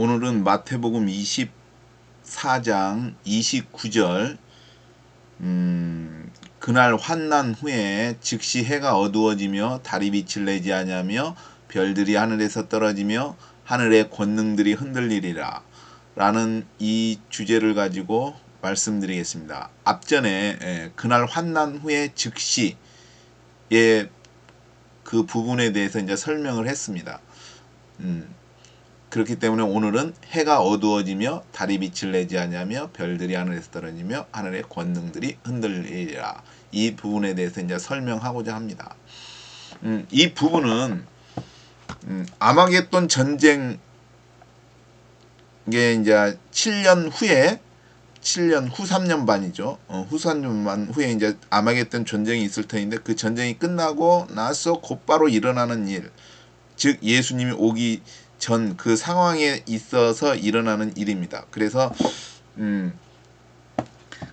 오늘은 마태복음 24장 29절 그날 환난 후에 즉시 해가 어두워지며 달이 빛을 내지 아니하며 별들이 하늘에서 떨어지며 하늘의 권능들이 흔들리리라 라는 이 주제를 가지고 말씀드리겠습니다. 앞전에 그날 환난 후에 즉시의 그 부분에 대해서 이제 설명을 했습니다. 그렇기 때문에 오늘은 해가 어두워지며 달이 빛을 내지 아니하며 별들이 하늘에서 떨어지며 하늘의 권능들이 흔들리리라. 이 부분에 대해서 이제 설명하고자 합니다. 이 부분은 아마겟돈 전쟁 게 이제 7년 후에 7년 후 3년 반이죠. 후 3년 반 후에 이제 아마겟돈 전쟁이 있을 터인데 그 전쟁이 끝나고 나서 곧바로 일어나는 일, 즉 예수님이 오기 전 그 상황에 있어서 일어나는 일입니다. 그래서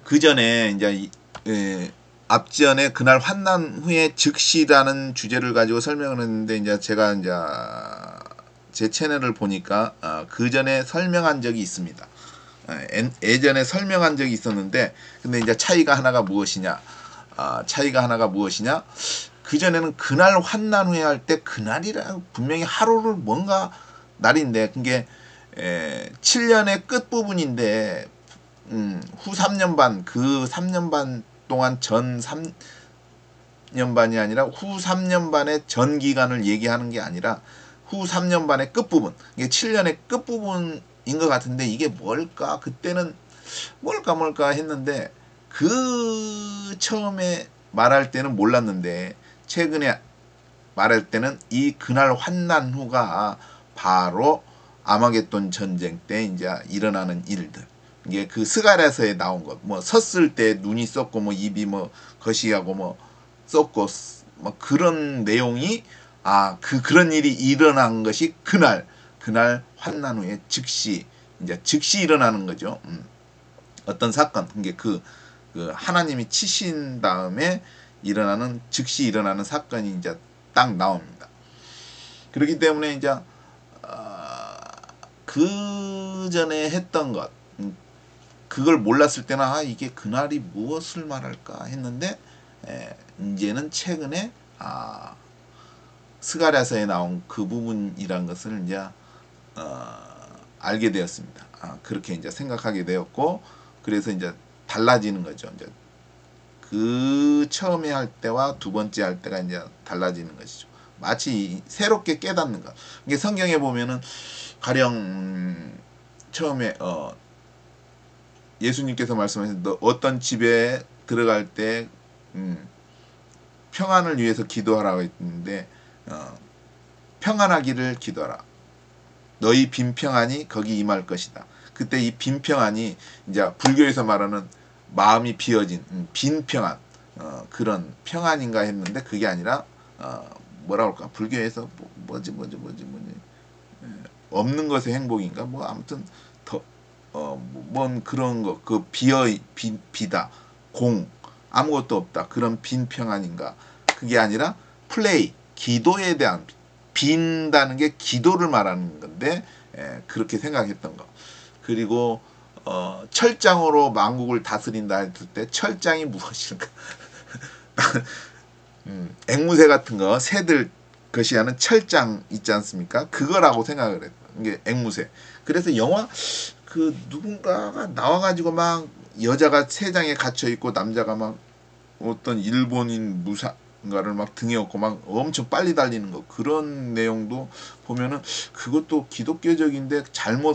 그 전에 이제 앞전에 그날 환난 후에 즉시라는 주제를 가지고 설명을 했는데 이제 제가 이제 제 채널을 보니까 그 전에 설명한 적이 있습니다. 예전에 설명한 적이 있었는데 근데 이제 차이가 하나가 무엇이냐? 그 전에는 그날 환난 후에 할 때 그날이라 분명히 하루를 뭔가 날인데 그게 7년의 끝 부분인데 후 3년 반 그 3년 반 동안 전 3년 반이 아니라 후 3년 반의 전 기간을 얘기하는 게 아니라 후 3년 반의 끝 부분 이게 7년의 끝 부분인 것 같은데 이게 뭘까 그때는 뭘까 했는데 그 처음에 말할 때는 몰랐는데 최근에 말할 때는 이 그날 환난 후가 바로 아마겟돈 전쟁 때 이제 일어나는 일들. 이게 그 스가랴서에 나온 것. 뭐 섰을 때 눈이 썩고 뭐 입이 뭐 거시기하고 뭐 썩고 뭐 그런 내용이 그런 일이 일어난 것이 그날 환난 후에 즉시 일어나는 거죠. 어떤 사건. 이게 그 하나님이 치신 다음에 즉시 일어나는 사건이 이제 딱 나옵니다. 그렇기 때문에 이제 그 전에 했던 것 그걸 몰랐을 때는 이게 그날이 무엇을 말할까 했는데 이제는 최근에 스가랴서에 나온 그 부분이란 것을 이제 알게 되었습니다. 그렇게 이제 생각하게 되었고 그래서 이제 달라지는 거죠. 이제 그 처음에 할 때와 두 번째 할 때가 이제 달라지는 것이죠. 마치 새롭게 깨닫는 것. 이게 성경에 보면은 가령 처음에 예수님께서 말씀하신 어떤 집에 들어갈 때 평안을 위해서 기도하라고 했는데 평안하기를 기도하라. 너희 빈 평안이 거기 임할 것이다. 그때 이 빈 평안이 이제 불교에서 말하는 마음이 비어진 빈 평안 그런 평안인가 했는데 그게 아니라 뭐라고 할까 불교에서 뭐지 없는 것의 행복인가 뭐 아무튼 뭔 그런 거 그 비다 공 아무것도 없다 그런 빈 평안인가 그게 아니라 플레이 기도에 대한 빈다는 게 기도를 말하는 건데 그렇게 생각했던 거 그리고 철장으로 만국을 다스린다 했을 때 철장이 무엇일까 앵무새 같은 거 새들 것이 하는 철장 있지 않습니까? 그거라고 생각을 했어요. 이게 앵무새. 그래서 영화 그 누군가가 나와가지고 막 여자가 세 장에 갇혀 있고 남자가 막 어떤 일본인 무사가를 막 등에 업고 막 엄청 빨리 달리는 거 그런 내용도 보면은 그것도 기독교적인데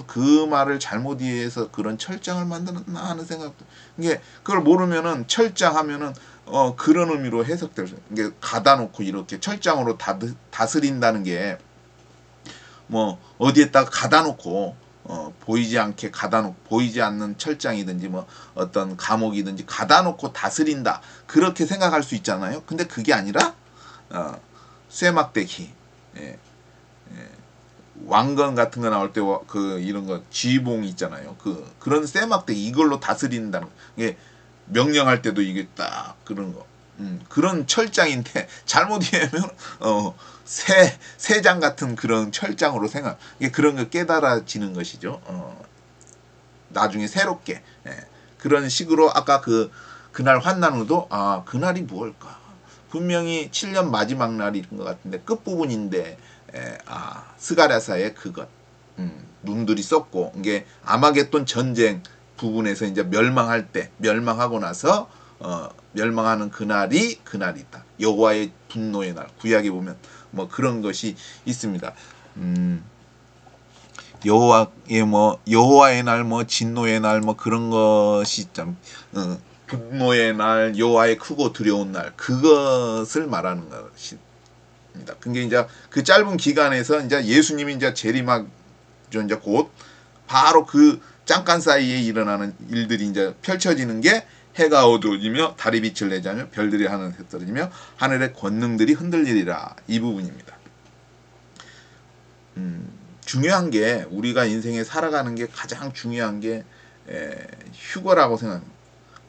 그 말을 잘못 이해해서 그런 철장을 만들었나 하는 생각도 이게 그걸 모르면은 철장하면은 그런 의미로 해석될 수 이게 가다 놓고 이렇게 철장으로 다스린다는 게 뭐 어디에다가 가다 놓고 보이지 않게 보이지 않는 철장이든지 뭐 어떤 감옥이든지 가다 놓고 다스린다 그렇게 생각할 수 있잖아요. 근데 그게 아니라 쇠막대기 왕건 같은 거 나올 때 그 이런 거 쥐봉 있잖아요. 그런 쇠막대기 이걸로 다스린다는 게 명령할 때도 이게 딱 그런 거 그런 철장인데 잘못 이해하면 새장 같은 그런 철장으로 생각. 이게 그런 거 깨달아지는 것이죠. 나중에 새롭게 그런 식으로 아까 그날 환난후도 그날이 무엇일까? 분명히 7년 마지막 날인 것 같은데 끝부분인데 스가랴사의 그것 눈들이 썩고 이게 아마겟돈 전쟁 부분에서 이제 멸망하고 나서 멸망하는 그날이 그날이다. 여호와의 분노의 날. 구약에 보면 뭐 그런 것이 있습니다. 여호와의 날, 뭐 진노의 날, 뭐 그런 것이 참 분노의 날, 여호와의 크고 두려운 날, 그것을 말하는 것입니다. 근데 이제 그 짧은 기간에서 이제 예수님이 이제 재림하죠. 이제 곧 바로 그 잠깐 사이에 일어나는 일들이 이제 펼쳐지는 게 해가 어두워지며 달이 빛을 내지 않으며 별들이 하늘에 떨어지며 하늘의 권능들이 흔들리리라. 이 부분입니다. 중요한 게 우리가 인생에 살아가는 게 가장 중요한 게 휴거라고 생각합니다.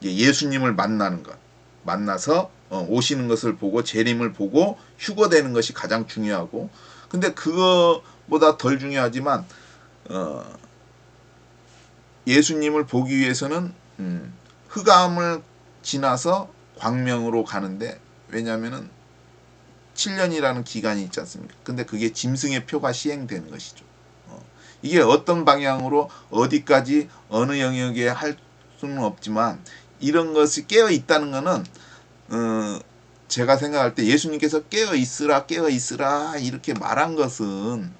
예수님을 만나는 것, 만나서 오시는 것을 보고 재림을 보고 휴거되는 것이 가장 중요하고, 근데 그거보다 덜 중요하지만 예수님을 보기 위해서는 흑암을 지나서 광명으로 가는데, 왜냐하면은 7년이라는 기간이 있지 않습니까? 근데 그게 짐승의 표가 시행되는 것이죠. 이게 어떤 방향으로 어디까지 어느 영역에 할 수는 없지만 이런 것이 깨어 있다는 것은 제가 생각할 때 예수님께서 깨어 있으라 이렇게 말한 것은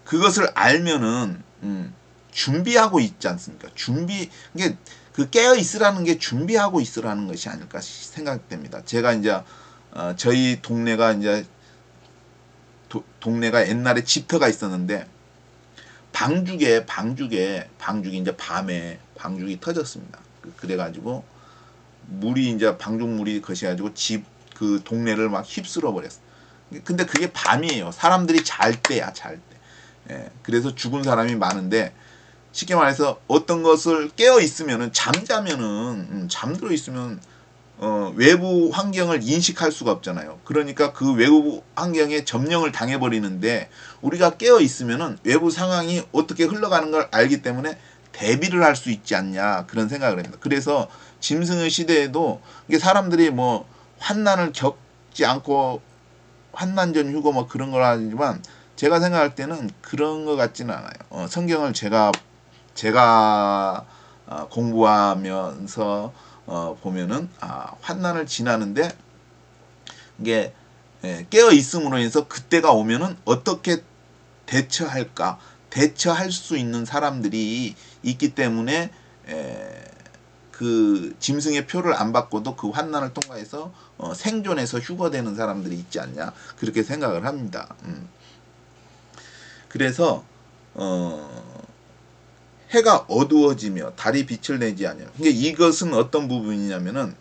그것을 알면은 준비하고 있지 않습니까? 이게 그 깨어 있으라는 게 준비하고 있으라는 것이 아닐까 생각됩니다. 제가 이제 저희 동네가 이제 동네가 옛날에 집터가 있었는데 방죽이 이제 밤에 방죽이 터졌습니다. 그래가지고 물이 이제 방죽물이 거셔가지고 그 동네를 막 휩쓸어 버렸어. 근데 그게 밤이에요. 사람들이 잘 때야, 잘 때. 그래서 죽은 사람이 많은데, 쉽게 말해서 어떤 것을 깨어 있으면은 잠들어 있으면 외부 환경을 인식할 수가 없잖아요. 그러니까 그 외부 환경에 점령을 당해버리는데, 우리가 깨어 있으면은 외부 상황이 어떻게 흘러가는 걸 알기 때문에 대비를 할 수 있지 않냐, 그런 생각을 합니다. 그래서 짐승의 시대에도 이게 사람들이 뭐 환난을 겪지 않고 환난전 휴거 뭐 그런 걸 하지만, 제가 생각할 때는 그런 것 같지는 않아요. 성경을 제가 공부하면서 보면은 환난을 지나는데 이게 깨어 있음으로 인해서 그때가 오면은 어떻게 대처할 수 있는 사람들이 있기 때문에 그 짐승의 표를 안 받고도 그 환난을 통과해서 생존해서 휴거되는 사람들이 있지 않냐, 그렇게 생각을 합니다. 그래서 해가 어두워지며 달이 빛을 내지 않으며, 이것은 어떤 부분이냐면은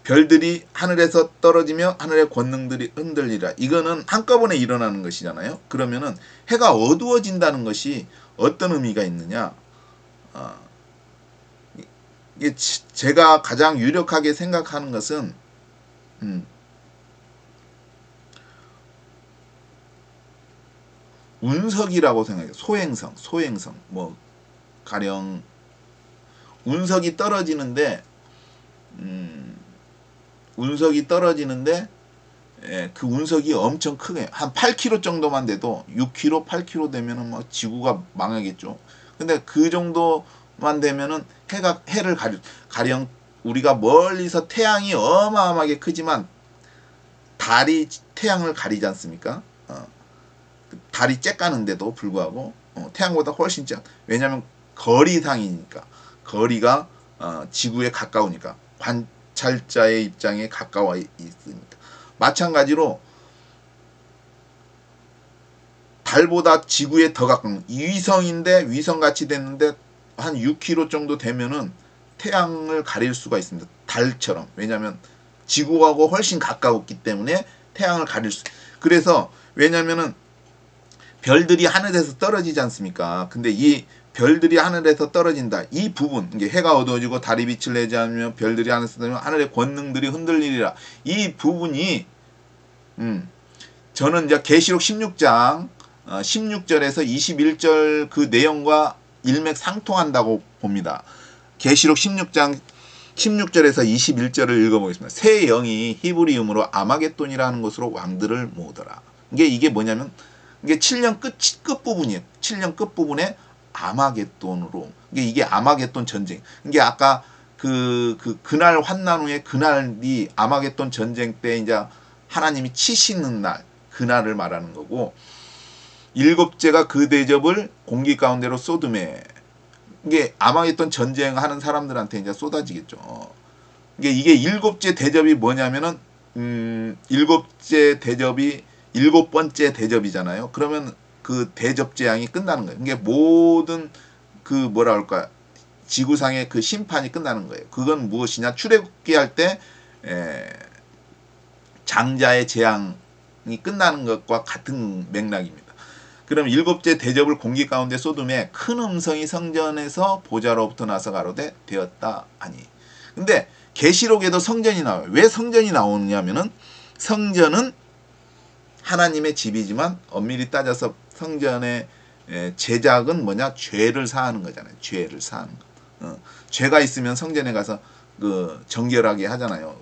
별들이 하늘에서 떨어지며 하늘의 권능들이 흔들리라. 이거는 한꺼번에 일어나는 것이잖아요. 그러면은 해가 어두워진다는 것이 어떤 의미가 있느냐? 이게 제가 가장 유력하게 생각하는 것은 운석이라고 생각해요. 소행성. 뭐 가령 운석이 떨어지는데 그 운석이 엄청 크게 한 8km 정도만 돼도 6km, 8km 되면은 뭐 지구가 망하겠죠. 근데 그 정도만 되면은 해를 가령 우리가 멀리서 태양이 어마어마하게 크지만 달이 태양을 가리지 않습니까? 달이 쬐까는데도 불구하고 태양보다 훨씬 작. 왜냐하면 거리상이니까, 거리가 지구에 가까우니까, 관찰자의 입장에 가까워 있습니다. 마찬가지로 달보다 지구에 더 가까운 위성인데, 위성같이 됐는데 한 6km 정도 되면은 태양을 가릴 수가 있습니다. 달처럼. 왜냐하면 지구하고 훨씬 가까웠기 때문에 태양을 가릴 수. 그래서 왜냐하면은 별들이 하늘에서 떨어지지 않습니까? 근데 이 별들이 하늘에서 떨어진다. 이 부분, 이게 해가 어두워지고 달이 빛을 내지 않으면 별들이 하늘에서 떨어지면 하늘의 권능들이 흔들리리라. 이 부분이 저는 이제 계시록 16장 16절에서 21절 그 내용과 일맥상통한다고 봅니다. 계시록 16장 16절에서 21절을 읽어보겠습니다. 새 영이 히브리음으로 아마겟돈이라는 것으로 왕들을 모으더라. 이게 뭐냐면 이게 7년 끝부분이에요. 7년 끝부분에 아마겟돈으로 이게 아마겟돈 전쟁. 이게 아까 그날 환난 후에 그날이 아마겟돈 전쟁 때 이제 하나님이 치시는 날 그날을 말하는 거고, 일곱째가 그 대접을 공기 가운데로 쏟음에, 이게 아마겟돈 전쟁하는 사람들한테 이제 쏟아지겠죠. 이게 일곱째 대접이 뭐냐면은 일곱째 대접이 일곱 번째 대접이잖아요. 그러면 그 대접 재앙이 끝나는 거예요. 이게 모든 그 뭐라 할까 지구상의 그 심판이 끝나는 거예요. 그건 무엇이냐? 출애굽기 할 때 장자의 재앙이 끝나는 것과 같은 맥락입니다. 그럼 일곱째 대접을 공기 가운데 쏟음에 큰 음성이 성전에서 보좌로부터 나서 가로되 되었다 하니. 근데 계시록에도 성전이 나와요. 왜 성전이 나오느냐면은 성전은 하나님의 집이지만 엄밀히 따져서 성전의 제작은 뭐냐? 죄를 사하는 거잖아요. 죄를 사하는 거. 죄가 있으면 성전에 가서 그 정결하게 하잖아요.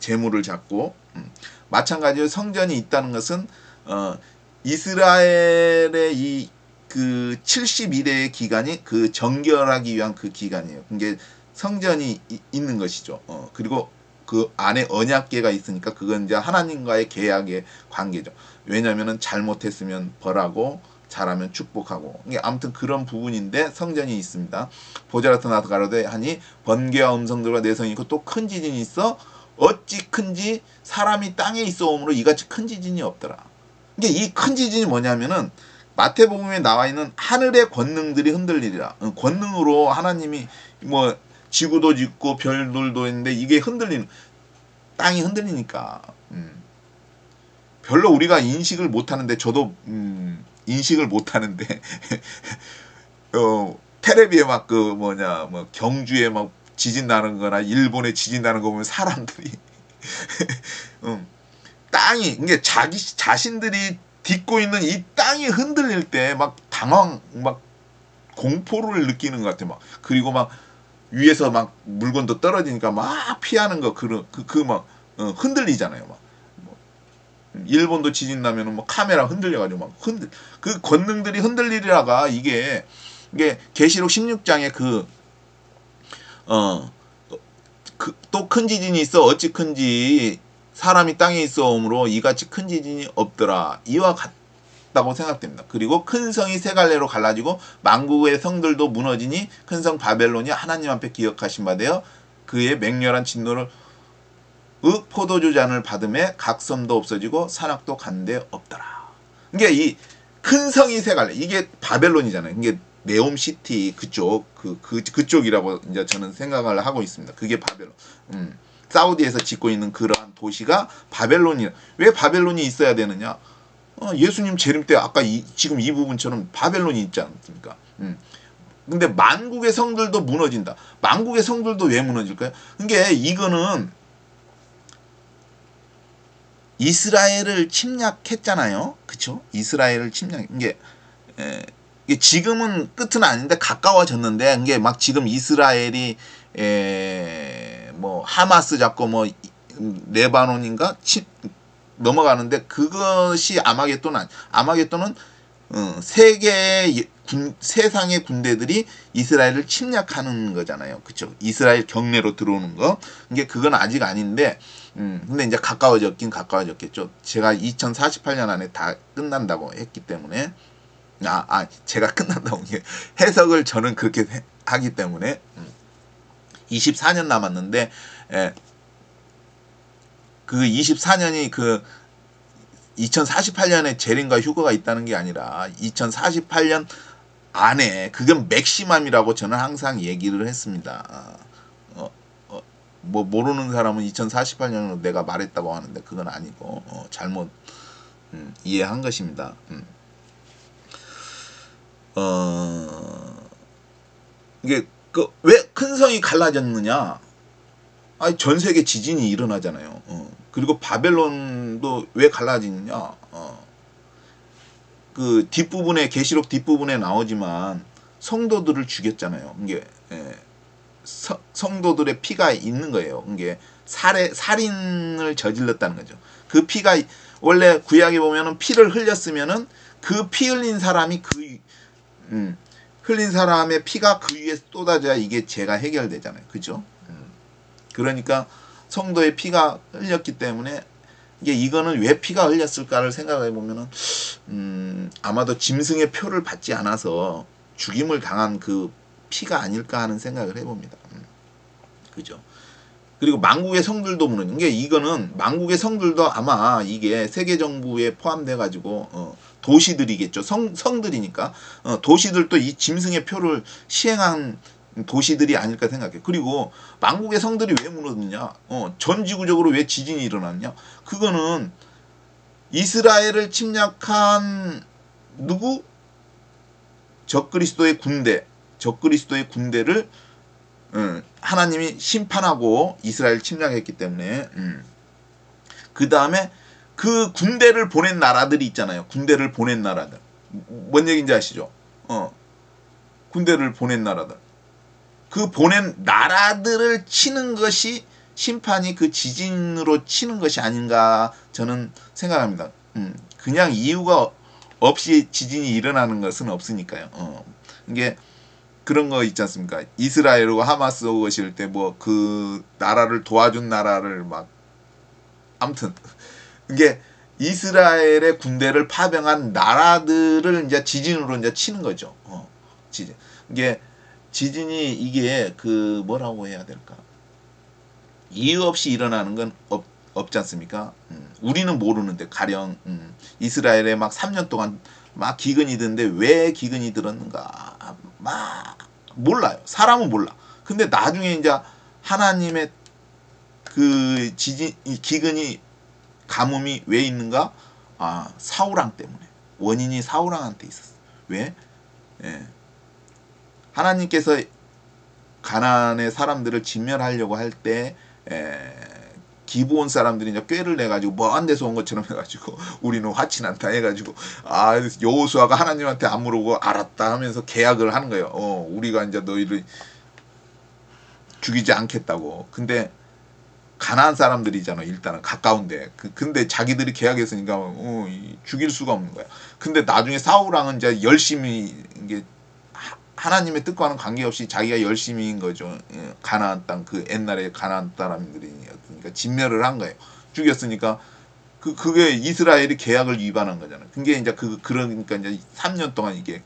제물을 잡고. 마찬가지로 성전이 있다는 것은 이스라엘의 이 그 70일의 기간이 그 정결하기 위한 그 기간이에요. 이게 성전이 있는 것이죠. 그리고 그 안에 언약궤가 있으니까 그건 이제 하나님과의 계약의 관계죠. 왜냐하면은 잘못했으면 벌하고 잘하면 축복하고. 이게 아무튼 그런 부분인데 성전이 있습니다. 보좌로부터 나서 가로되 하니 번개와 음성들과 내성이 있고 또 큰 지진이 있어 어찌 큰지 사람이 땅에 있어 오므로 이같이 큰 지진이 없더라. 이게 이 큰 지진이 뭐냐면은 마태복음에 나와 있는 하늘의 권능들이 흔들리리라. 권능으로 하나님이 뭐 지구도 짓고 별들도 있는데 이게 흔들리는, 땅이 흔들리니까 별로 우리가 인식을 못하는데, 저도 인식을 못하는데 텔레비에 막 그 뭐냐 뭐 경주에 막 지진 나는 거나 일본에 지진 나는 거 보면 사람들이 땅이 이게 자기 자신들이 딛고 있는 이 땅이 흔들릴 때 막 당황 막 공포를 느끼는 것 같아. 막 그리고 막 위에서 막 물건도 떨어지니까 막 피하는 거 막 흔들리잖아요. 막 일본도 지진 나면은 뭐 카메라 흔들려가지고 막 그 권능들이 흔들리다가 이게 계시록 16장에 또 큰 지진이 있어 어찌 큰지 사람이 땅에 있어 오므로 이같이 큰 지진이 없더라. 이와 같다고 생각됩니다. 그리고 큰 성이 세 갈래로 갈라지고 만국의 성들도 무너지니 큰 성 바벨론이 하나님 앞에 기억하신 바 되어 그의 맹렬한 진노를 포도주 잔을 받음에 각 섬도 없어지고 산악도 간데 없더라. 이게 이 큰 성이 세 갈래, 이게 바벨론이잖아요. 이게 네옴시티 그쪽이라고 이제 저는 생각을 하고 있습니다. 그게 바벨론. 사우디에서 짓고 있는 그러한 도시가 바벨론이라. 왜 바벨론이 있어야 되느냐? 예수님 재림 때 아까 지금 이 부분처럼 바벨론이 있지 않습니까? 근데 만국의 성들도 무너진다. 만국의 성들도 왜 무너질까요? 그게 이거는 이스라엘을 침략했잖아요. 그쵸? 이스라엘을 이게 지금은 끝은 아닌데 가까워졌는데, 이게 막 지금 이스라엘이 뭐 하마스 잡고 뭐 레바논인가 넘어가는데, 그것이 아마겟돈은 세상의 군대들이 이스라엘을 침략하는 거잖아요. 그쵸? 이스라엘 경내로 들어오는 거. 이게 그건 아직 아닌데, 근데 이제 가까워졌긴 가까워졌겠죠. 제가 2048년 안에 다 끝난다고 했기 때문에, 제가 끝난다고, 해석을 저는 그렇게 하기 때문에, 24년 남았는데, 그 24년이 2048년에 재림과 휴거가 있다는 게 아니라 2048년 안에, 그건 맥시멈이라고 저는 항상 얘기를 했습니다. 뭐 모르는 사람은 2048년으로 내가 말했다고 하는데 그건 아니고 잘못 이해한 것입니다. 이게 왜 큰 성이 갈라졌느냐? 아니 전 세계 지진이 일어나잖아요. 그리고 바벨론도 왜 갈라지느냐? 그 뒷부분에 계시록 뒷부분에 나오지만 성도들을 죽였잖아요. 이게 성도들의 피가 있는 거예요. 이게 살인을 저질렀다는 거죠. 그 피가 원래 구약에 보면은 피를 흘렸으면은 그 피 흘린 사람이 흘린 사람의 피가 그 위에 쏟아져야 이게 죄가 해결되잖아요. 그죠? 그러니까 성도의 피가 흘렸기 때문에 이거는 왜 피가 흘렸을까를 생각해 보면은 아마도 짐승의 표를 받지 않아서 죽임을 당한 그 피가 아닐까 하는 생각을 해봅니다. 그죠? 그리고 만국의 성들도 무너진 게 이거는 만국의 성들도 아마 이게 세계 정부에 포함돼 가지고 도시들이겠죠. 성들이니까 도시들도 이 짐승의 표를 시행한 도시들이 아닐까 생각해. 그리고 만국의 성들이 왜 무너졌냐? 전 지구적으로 왜 지진이 일어났냐? 그거는 이스라엘을 침략한 누구? 적그리스도의 군대를 하나님이 심판하고 이스라엘 침략했기 때문에 그 다음에 그 군대를 보낸 나라들이 있잖아요. 군대를 보낸 나라들. 뭔 얘기인지 아시죠? 군대를 보낸 나라들. 그 보낸 나라들을 치는 것이 심판이 그 지진으로 치는 것이 아닌가 저는 생각합니다. 그냥 이유가 없이 지진이 일어나는 것은 없으니까요. 이게 그런 거 있지 않습니까? 이스라엘과 하마스 오실 때 뭐 그 나라를 도와준 나라를 막 아무튼 이게 이스라엘의 군대를 파병한 나라들을 이제 지진으로 이제 치는 거죠. 지진. 이게 지진이 이게 그 뭐라고 해야 될까? 이유 없이 일어나는 건 없지 않습니까? 우리는 모르는데 가령 이스라엘에 막 3년 동안 막 기근이 드는데 왜 기근이 들었는가? 막 몰라요. 사람은 몰라. 근데 나중에 이제 하나님의 그 기근이 가뭄이 왜 있는가? 사울왕 때문에. 원인이 사울왕한테 있었어. 왜? 하나님께서 가나안의 사람들을 진멸하려고 할 때 기브온 사람들이 이제 꾀를 내가지고 먼 데서 온 것처럼 해가지고 우리는 화친않다 해가지고 여호수아가 하나님한테 안 물어보고 알았다 하면서 계약을 하는 거예요. 우리가 이제 너희를 죽이지 않겠다고. 근데 가나안 사람들이잖아. 일단은 가까운데. 근데 자기들이 계약했으니까 죽일 수가 없는 거야. 근데 나중에 사울왕은 이제 열심히 이게 하나님의 뜻과는 관계없이 자기가 열심히인 거죠. 가나안 땅, 그 옛날에 가나안 사람들이니까 진멸을 한 거예요. 죽였으니까 그게 이스라엘이 계약을 위반한 거잖아요. 그게 이제 그러니까 이제 3년 동안 이게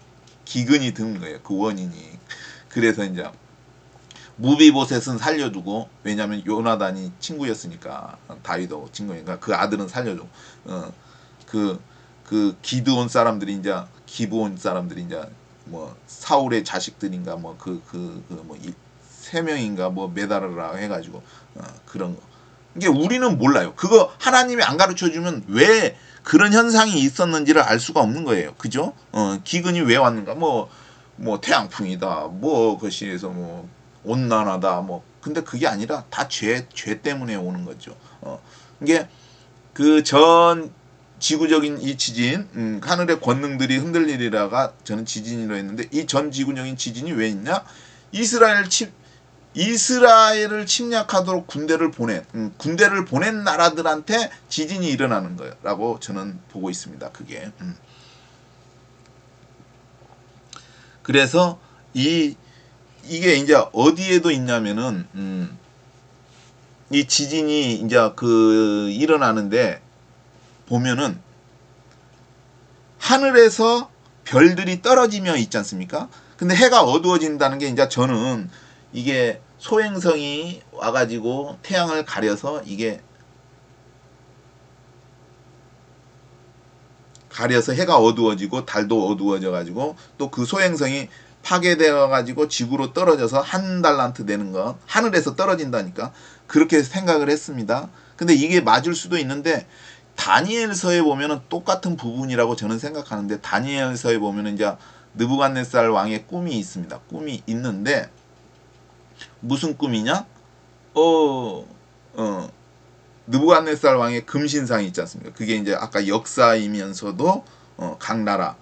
기근이 드는 거예요. 그 원인이. 그래서 이제 무비보셋은 살려주고, 왜냐면 요나단이 친구였으니까, 다윗하고 친구니까 그 아들은 살려주고, 그 기드온 사람들이 이제 기브온 사람들이 이제 뭐 사울의 자식들인가 뭐 뭐 3명인가 뭐 매달으라 해가지고 그런 거. 이게 우리는 몰라요. 그거 하나님이 안 가르쳐 주면 왜 그런 현상이 있었는지를 알 수가 없는 거예요. 그죠? 기근이 왜 왔는가? 뭐 태양풍이다. 뭐 그것이에서 뭐 온난하다. 뭐 근데 그게 아니라 다 죄 때문에 오는 거죠. 이게 그 전 지구적인 이 지진, 하늘의 권능들이 흔들리리라가 저는 지진이라 했는데, 이 전 지구적인 지진이 왜 있냐? 이스라엘을 침략하도록 군대를 보낸 나라들한테 지진이 일어나는 거라고 저는 보고 있습니다. 그게. 그래서 이게 이제 어디에도 있냐면은 이 지진이 이제 일어나는데 보면은 하늘에서 별들이 떨어지며 있지 않습니까? 근데 해가 어두워진다는 게 이제 저는 이게 소행성이 와가지고 태양을 가려서 해가 어두워지고 달도 어두워져 가지고 또 그 소행성이 파괴되어 가지고 지구로 떨어져서 1달란트 되는 거, 하늘에서 떨어진다니까 그렇게 생각을 했습니다. 근데 이게 맞을 수도 있는데 다니엘서에 보면은 똑같은 부분이라고 저는 생각하는데, 다니엘서에 보면은 이제 느부갓네살 왕의 꿈이 있습니다. 꿈이 있는데 무슨 꿈이냐? 느부갓네살 왕의 금신상이 있지 않습니까? 그게 이제 아까 역사이면서도 각 나라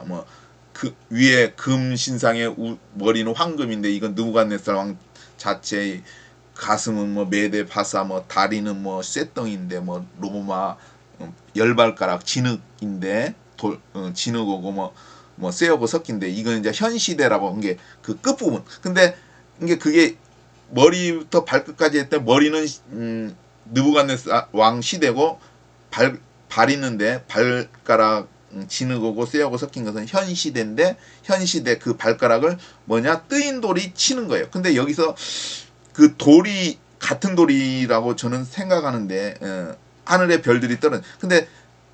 뭐 그 위에 금신상의 머리는 황금인데 이건 느부갓네살 왕 자체의 가슴은 뭐 메데파사 뭐 다리는 뭐 쇠덩인데 뭐 로마 열발가락 진흙인데 진흙하고 뭐 쇠하고 섞인데 이건 이제 현 시대라고 한 게 그 끝부분. 근데 이게 그게 머리부터 발끝까지 했때 머리는 느부갓네살 왕 시대고 발 있는데 발가락 진흙하고 쇠하고 섞인 것은 현 시대인데 현 시대 그 발가락을 뭐냐 뜨인 돌이 치는 거예요. 근데 여기서 그 돌이 같은 돌이라고 저는 생각하는데 하늘의 별들이 떨어져. 근데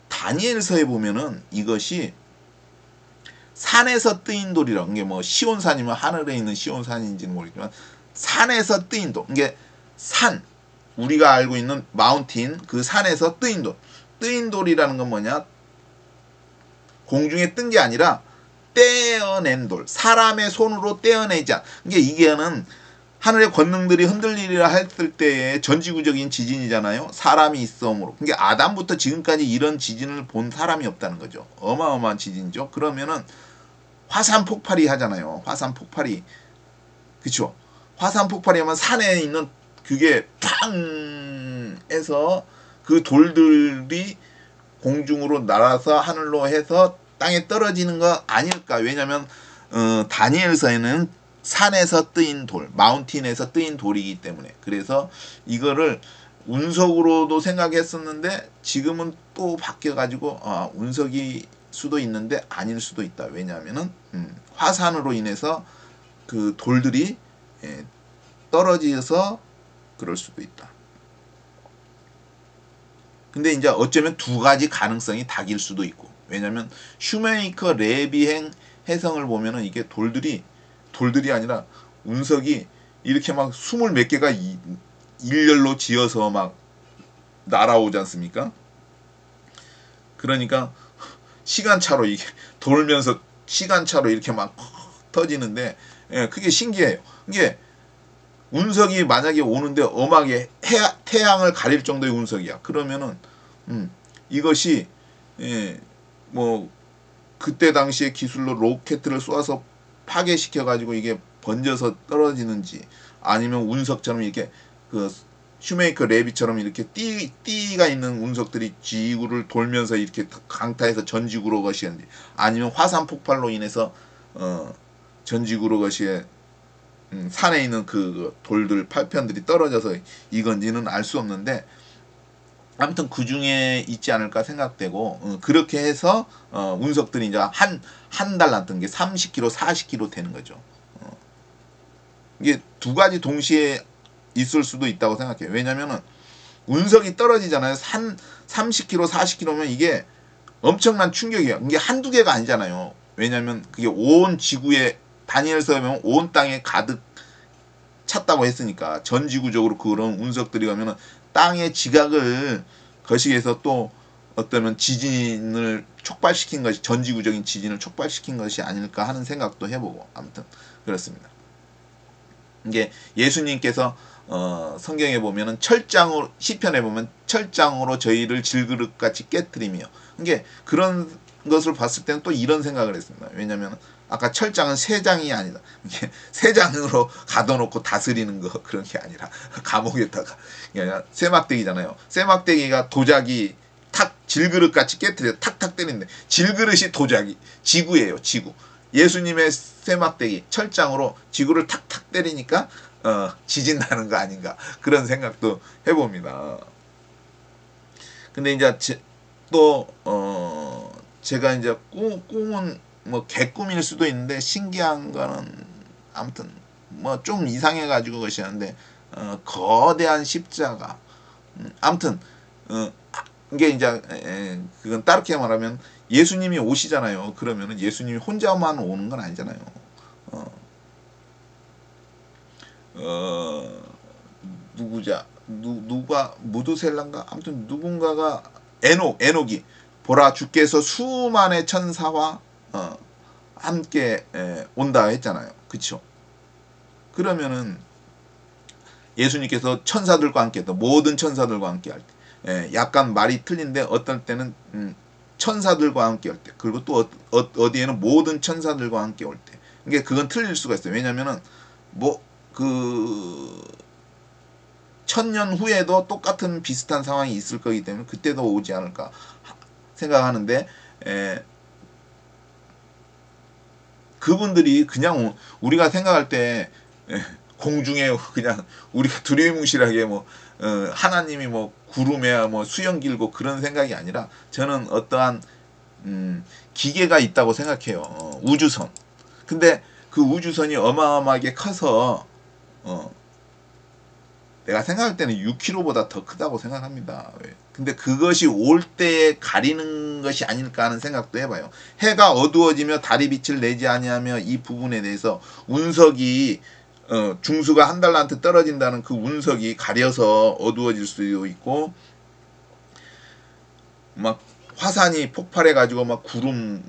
다니엘서에 보면은 이것이 산에서 뜨인 돌이라는 게 뭐 시온산이면 하늘에 있는 시온산인지는 모르겠지만 산에서 뜨인 돌. 이게 산 우리가 알고 있는 마운틴 그 산에서 뜨인 돌. 뜨인 돌이라는 건 뭐냐? 공중에 뜬 게 아니라 떼어낸 돌. 사람의 손으로 떼어내지 않. 이게는 하늘의 권능들이 흔들리리라 했을 때의 전지구적인 지진이잖아요. 사람이 있어오므로. 그러니까 아담부터 지금까지 이런 지진을 본 사람이 없다는 거죠. 어마어마한 지진이죠. 그러면은 화산 폭발이 하잖아요. 화산 폭발이. 그쵸? 화산 폭발이 하면 산에 있는 그게 팡 해서 그 돌들이 공중으로 날아서 하늘로 해서 땅에 떨어지는 거 아닐까. 왜냐면 다니엘서에는 산에서 뜨인 돌, 마운틴에서 뜨인 돌이기 때문에. 그래서 이거를 운석으로도 생각했었는데 지금은 또 바뀌어가지고 운석이 수도 있는데 아닐 수도 있다. 왜냐하면은 화산으로 인해서 그 돌들이 떨어져서 그럴 수도 있다. 근데 이제 어쩌면 두 가지 가능성이 닭일 수도 있고. 왜냐면 슈메이커 레비행 해성을 보면은 이게 돌들이 아니라 운석이 이렇게 막 20몇 개가 일렬로 지어서 막 날아오지 않습니까? 그러니까 시간차로 이게 돌면서 시간차로 이렇게 막 터지는데 그게 신기해요. 이게 운석이 만약에 오는데 엄하게 태양을 가릴 정도의 운석이야. 그러면은 이것이 뭐 그때 당시의 기술로 로켓을 쏘아서 파괴시켜 가지고 이게 번져서 떨어지는지 아니면 운석처럼 이렇게 그 슈메이커 레비처럼 이렇게 띠가 있는 운석들이 지구를 돌면서 이렇게 강타해서 전지구로 것이는지 아니면 화산 폭발로 인해서 전지구로 것이 산에 있는 그 돌들 팔편들이 떨어져서 이건지는 알 수 없는데 아무튼 그 중에 있지 않을까 생각되고 그렇게 해서 운석들이 이제 한 달란 뜬 게 30km, 40km 되는 거죠. 이게 두 가지 동시에 있을 수도 있다고 생각해요. 왜냐면은 운석이 떨어지잖아요. 30km, 40km면 이게 엄청난 충격이에요. 이게 한두 개가 아니잖아요. 왜냐면 그게 온 지구에 다니엘서에 보면 온 땅에 가득 찼다고 했으니까 전 지구적으로 그런 운석들이 가면은 땅의 지각을 거시기해서 또 어쩌면 지진을 촉발시킨 것이 전지구적인 지진을 촉발시킨 것이 아닐까 하는 생각도 해보고 아무튼 그렇습니다. 이게 예수님께서 성경에 보면은 철장으로 시편에 보면 철장으로 저희를 질그릇같이 깨뜨리며 이게 그런 것을 봤을 때는 또 이런 생각을 했습니다. 왜냐하면 아까 철장은 세 장이 아니다. 이게 세 장으로 가둬놓고 다스리는 거 그런 게 아니라 감옥에다가 쇠막대기잖아요. 쇠막대기가 도자기 탁 질그릇같이 깨뜨려 탁탁 때리는데 질그릇이 도자기 지구예요. 지구. 예수님의 쇠막대기 철장으로 지구를 탁탁 때리니까 지진 나는 거 아닌가 그런 생각도 해봅니다. 근데 이제 또 제가 이제 꿈은 뭐 개꿈일 수도 있는데 신기한 거는 아무튼 뭐 좀 이상해가지고 것이었는데 거대한 십자가 아무튼 이게 이제 그건 따르게 말하면 예수님이 오시잖아요. 그러면은 예수님이 혼자만 오는 건 아니잖아요. 누가 무드셀란가 아무튼 누군가가 에녹이 보라 주께서 수만의 천사와 함께 온다 했잖아요. 그쵸? 그러면은 예수님께서 천사들과 함께 했다. 모든 천사들과 함께 할 때. 약간 말이 틀린데 어떨 때는 천사들과 함께 할 때. 그리고 또 어디에는 모든 천사들과 함께 올 때. 그러니까 그건 틀릴 수가 있어요. 왜냐면은 그 천년 후에도 똑같은 비슷한 상황이 있을 거기 때문에 그때도 오지 않을까 생각하는데 그분들이 그냥 우리가 생각할 때 공중에 그냥 우리가 두리뭉실하게 하나님이 구름에 수영 길고 그런 생각이 아니라 저는 어떠한 기계가 있다고 생각해요. 우주선. 근데 그 우주선이 어마어마하게 커서 내가 생각할 때는 6km보다 더 크다고 생각합니다. 근데 그것이 올 때에 가리는 것이 아닐까 하는 생각도 해봐요. 해가 어두워지며 달이 빛을 내지 아니하며 이 부분에 대해서 운석이 중수가 한 달란트 떨어진다는 그 운석이 가려서 어두워질 수도 있고 막 화산이 폭발해 가지고 막 구름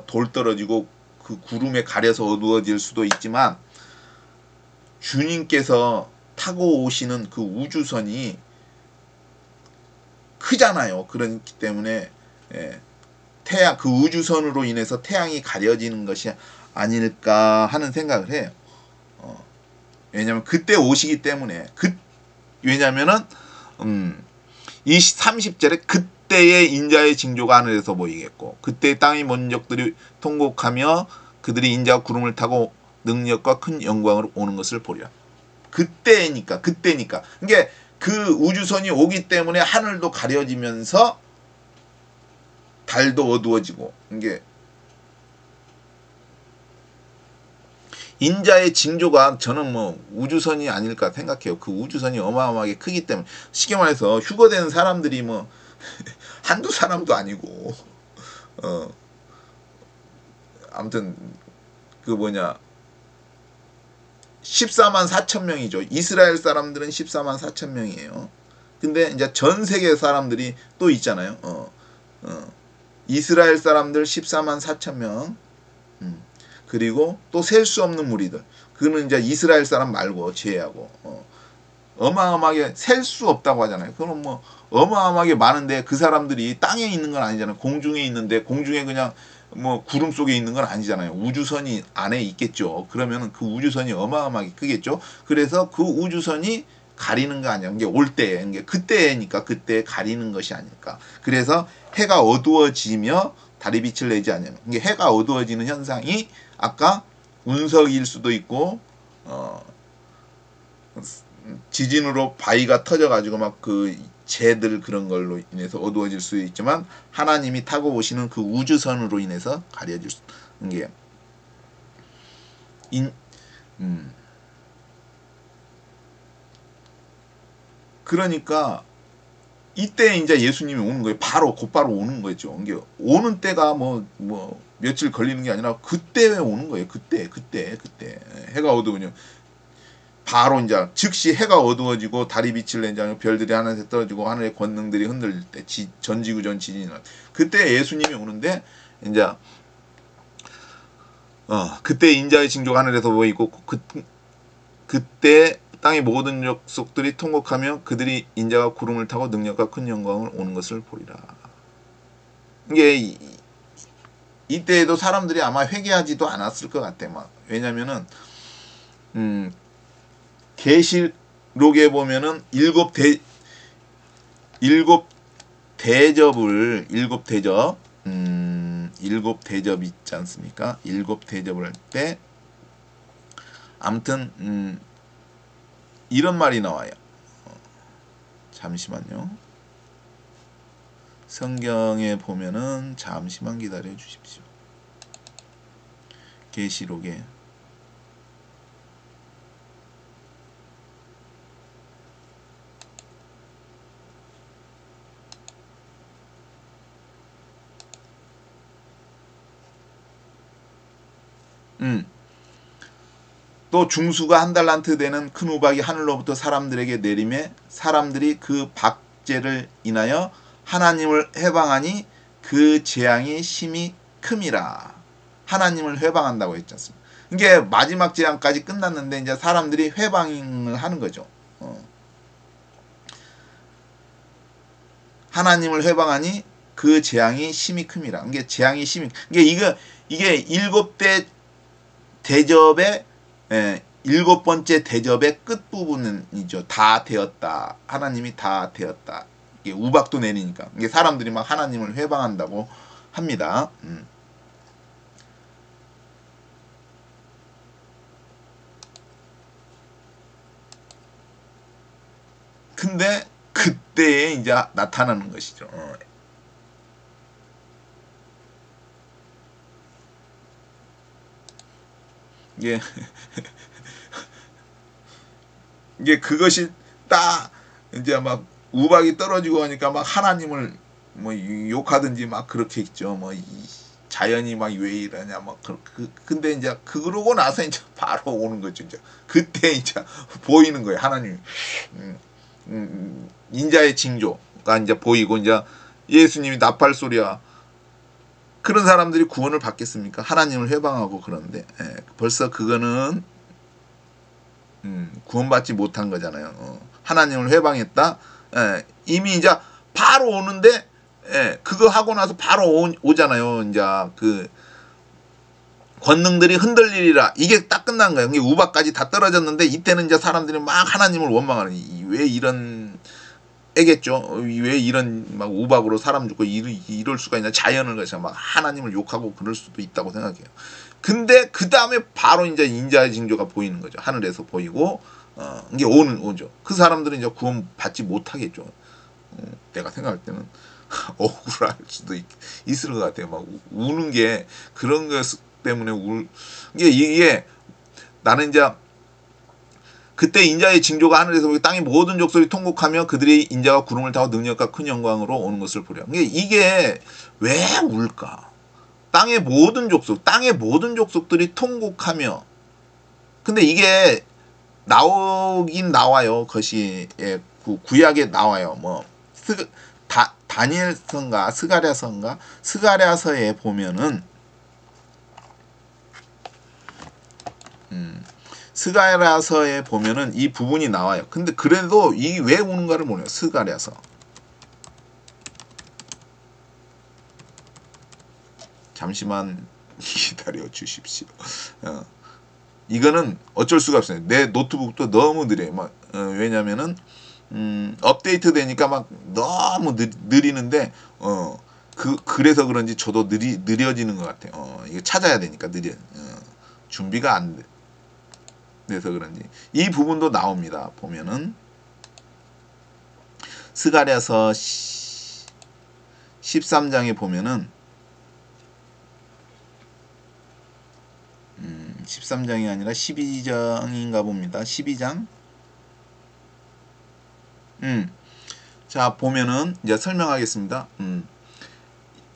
돌 떨어지고 그 구름에 가려서 어두워질 수도 있지만 주님께서 타고 오시는 그 우주선이 크잖아요. 그렇기 때문에 태양 그 우주선으로 인해서 태양이 가려지는 것이 아닐까 하는 생각을 해요. 왜냐면 그때 오시기 때문에 왜냐면은 이 30절에 그때의 인자의 징조가 하늘에서 보이겠고 그때 땅의 먼적들이 통곡하며 그들이 인자와 구름을 타고 능력과 큰 영광으로 오는 것을 보리라. 그때니까. 그러니까 그 우주선이 오기 때문에 하늘도 가려지면서 달도 어두워지고 이게 인자의 징조가 저는 우주선이 아닐까 생각해요. 그 우주선이 어마어마하게 크기 때문에 쉽게 말해서 휴거된 사람들이 한두 사람도 아니고 아무튼 14만 4천 명이죠. 이스라엘 사람들은 14만 4천 명이에요. 근데 이제 전 세계 사람들이 또 있잖아요. 이스라엘 사람들 14만 4천 명. 그리고 또 셀 수 없는 무리들. 그는 이제 이스라엘 사람 말고 제외하고 어마어마하게 셀 수 없다고 하잖아요. 그럼 어마어마하게 많은데 그 사람들이 땅에 있는 건 아니잖아요. 공중에 있는데 공중에 그냥 구름 속에 있는 건 아니잖아요. 우주선이 안에 있겠죠. 그러면은 그 우주선이 어마어마하게 크겠죠. 그래서 그 우주선이 가리는 거 아니야. 이게 올 때, 이게 그때니까 그때 가리는 것이 아닐까. 그래서 해가 어두워지며 달이 빛을 내지 않으면 이게 해가 어두워지는 현상이 아까 운석일 수도 있고 지진으로 바위가 터져가지고 막 그 재들 그런 걸로 인해서 어두워질 수 있지만 하나님이 타고 오시는 그 우주선으로 인해서 가려질 수 있는 게 그러니까 이때 이제 예수님이 오는 거예요. 곧바로 오는 거죠. 이게 오는 때가 며칠 걸리는 게 아니라 그때 오는 거예요. 그때 해가 어두우면 바로 이제 즉시 해가 어두워지고 달이 빛을 내지 않고 별들이 하늘에 떨어지고 하늘의 권능들이 흔들릴 때 전지구전 지진이 날 그때 예수님이 오는데 이제 그때 인자의 징조가 하늘에서 보이고 그때 땅의 모든 족속들이 통곡하며 그들이 인자가 구름을 타고 능력과 큰 영광을 오는 것을 보리라. 이게 이때에도 사람들이 아마 회개하지도 않았을 것 같아. 왜냐면은 계시록에 보면은 일곱 대접 있지 않습니까? 일곱 대접을 할 때 아무튼 이런 말이 나와요. 잠시만요. 성경에 보면은 잠시만 기다려 주십시오. 계시록에 또 중수가 한 달란트 되는 큰 우박이 하늘로부터 사람들에게 내림에 사람들이 그 박제를 인하여 하나님을 해방하니 그 재앙이 심히 큼이라. 하나님을 회방한다고 했지 않습니까? 이게 마지막 재앙까지 끝났는데 이제 사람들이 회방을 하는 거죠. 하나님을 회방하니 그 재앙이 심히 큼이라. 이게 재앙이 심히 이게 일곱 대 대접의 일곱 번째 대접의 끝 부분이죠. 다 되었다. 하나님이 다 되었다. 이게 우박도 내리니까 이게 사람들이 막 하나님을 회방한다고 합니다. 근데 그때에 이제 나타나는 것이죠. 이게 이게 그것이 딱 이제 막 우박이 떨어지고 하니까 막 하나님을 뭐 욕하든지 막 그렇게 있죠. 뭐 자연이 막 왜 이러냐 막 근데 이제 그러고 나서 이제 바로 오는 거죠. 이제 그때 이제 보이는 거예요. 하나님 인자의 징조가 이제 보이고 이제 예수님이 나팔 소리야. 그런 사람들이 구원을 받겠습니까? 하나님을 회방하고 그러는데 벌써 그거는 구원받지 못한 거잖아요. 하나님을 회방했다. 이미 이제 바로 오는데 그거 하고 나서 바로 오잖아요. 이제 그 권능들이 흔들리리라. 이게 딱 끝난 거예요. 우박까지 다 떨어졌는데 이때는 이제 사람들이 막 하나님을 원망하는 왜 이런 애겠죠. 왜 이런 막 우박으로 사람 죽고 이럴 수가 있나. 자연을 그래서 막 하나님을 욕하고 그럴 수도 있다고 생각해요. 근데 그 다음에 바로 이제 인자의 징조가 보이는 거죠. 하늘에서 보이고 이게 오죠. 그 사람들은 이제 구원 받지 못하겠죠. 내가 생각할 때는 억울할 수도 있을 것 같아요. 막 우는 게 그런 것 때문에 이게 나는 이제 그때 인자의 징조가 하늘에서 보기 땅의 모든 족속이 통곡하며 그들이 인자가 구름을 타고 능력과 큰 영광으로 오는 것을 보려. 이게 왜 울까? 땅의 모든 족속들이 통곡하며. 근데 이게 나오긴 나와요. 그것이 구약에 나와요. 뭐 다니엘서인가 스가랴서에 보면은 스가랴서에 보면은 이 부분이 나와요. 근데 그래도 이게 왜 우는가를 모르요. 스가랴서. 잠시만 기다려 주십시오. 이거는 어쩔 수가 없어요. 내 노트북도 너무 느려요. 막 왜냐면은 업데이트 되니까 막 너무 느리는데 그래서 그런지 저도 느려지는 것 같아요. 이거 찾아야 되니까 준비가 안 돼서 그런지 이 부분도 나옵니다. 보면은 스가랴서 13장에 보면은 13장이 아니라 12장인가 봅니다. 12장. 자, 보면은 이제 설명하겠습니다.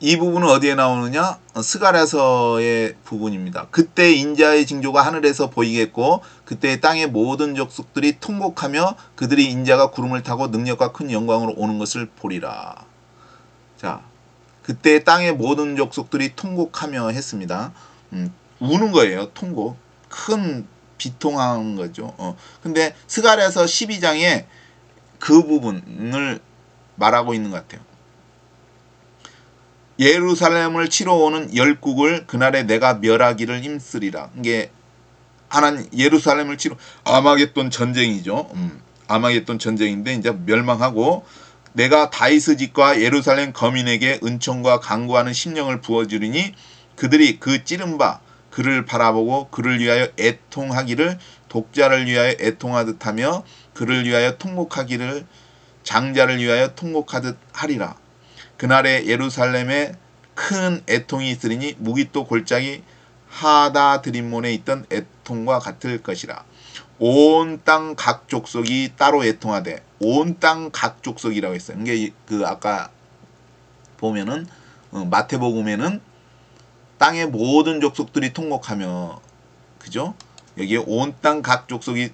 이 부분은 어디에 나오느냐? 스가랴서의 부분입니다. 그때 인자의 징조가 하늘에서 보이겠고 그때 땅의 모든 족속들이 통곡하며 그들이 인자가 구름을 타고 능력과 큰 영광으로 오는 것을 보리라. 자, 그때 땅의 모든 족속들이 통곡하며 했습니다. 우는 거예요. 통곡. 큰 비통한 거죠. 근데 스가랴서 12장에 그 부분을 말하고 있는 것 같아요. 예루살렘을 치러 오는 열국을 그날에 내가 멸하기를 힘쓰리라. 이게 하나님 예루살렘을 치러 아마겟돈 전쟁이죠. 아마겟돈 전쟁인데 이제 멸망하고 내가 다윗의 집과 예루살렘 거민에게 은총과 강구하는 심령을 부어주리니 그들이 그 찌른 바 그를 바라보고 그를 위하여 애통하기를 독자를 위하여 애통하듯 하며 그를 위하여 통곡하기를 장자를 위하여 통곡하듯 하리라. 그날에 예루살렘에 큰 애통이 있으리니 무기또 골짜기 하다드림몬에 있던 애통과 같을 것이라. 온 땅 각 족속이 따로 애통하되 온 땅 각 족속이라고 했어요. 이게 그 아까 보면은 마태복음에는 땅의 모든 족속들이 통곡하며 그죠? 여기에 온 땅 각 족속이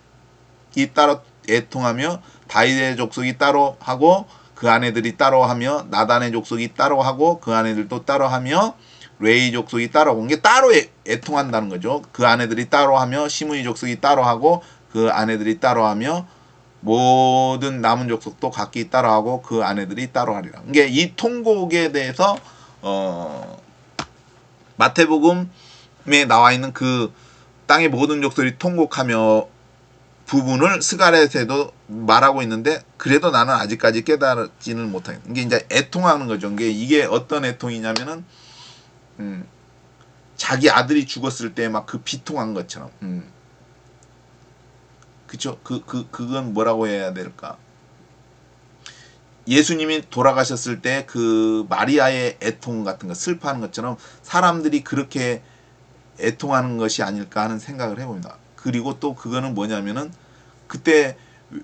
따로 애통하며 다윗의 족속이 따로 하고 그 아내들이 따로 하며 나단의 족속이 따로 하고 그 아내들도 따로 하며 레위 족속이 따라오고 이게 따로 애통한다는 거죠. 그 아내들이 따로 하며 시므이 족속이 따로 하고 그 아내들이 따로 하며 모든 남은 족속도 각기 따로 하고 그 아내들이 따로 하리라. 이게 이 통곡에 대해서 마태복음에 나와 있는 그 땅의 모든 족속이 통곡하며 부분을 스가랴에도 말하고 있는데 그래도 나는 아직까지 깨달지는 못하겠다. 이게 이제 애통하는 거죠. 이게 어떤 애통이냐면은 자기 아들이 죽었을 때 막 그 비통한 것처럼. 그쵸? 그건 뭐라고 해야 될까? 예수님이 돌아가셨을 때 그 마리아의 애통 같은 거, 슬퍼하는 것처럼 사람들이 그렇게 애통하는 것이 아닐까 하는 생각을 해봅니다. 그리고 또 그거는 뭐냐면은 그때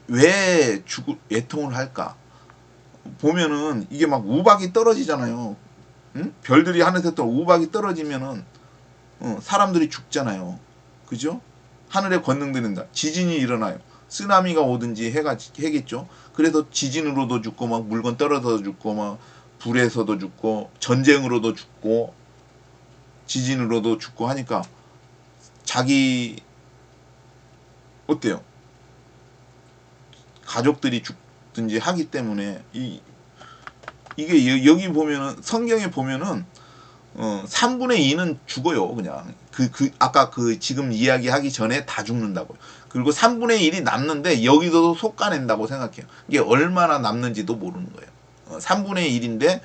왜 애통을 할까? 보면은 이게 막 우박이 떨어지잖아요. 응? 별들이 하늘에서 또 우박이 떨어지면은 사람들이 죽잖아요. 그죠? 하늘에 권능드린다. 지진이 일어나요. 쓰나미가 오든지 해겠죠. 그래서 지진으로도 죽고 막 물건 떨어져서 죽고 막 불에서도 죽고 전쟁으로도 죽고 지진으로도 죽고 하니까 자기 어때요? 가족들이 죽든지 하기 때문에 이게 여기 보면은 성경에 보면은 3분의 2는 죽어요. 그냥 아까 지금 이야기하기 전에 다 죽는다고요. 그리고 3분의 1이 남는데 여기서도 솎아낸다고 생각해요. 이게 얼마나 남는지도 모르는 거예요. 3분의 1인데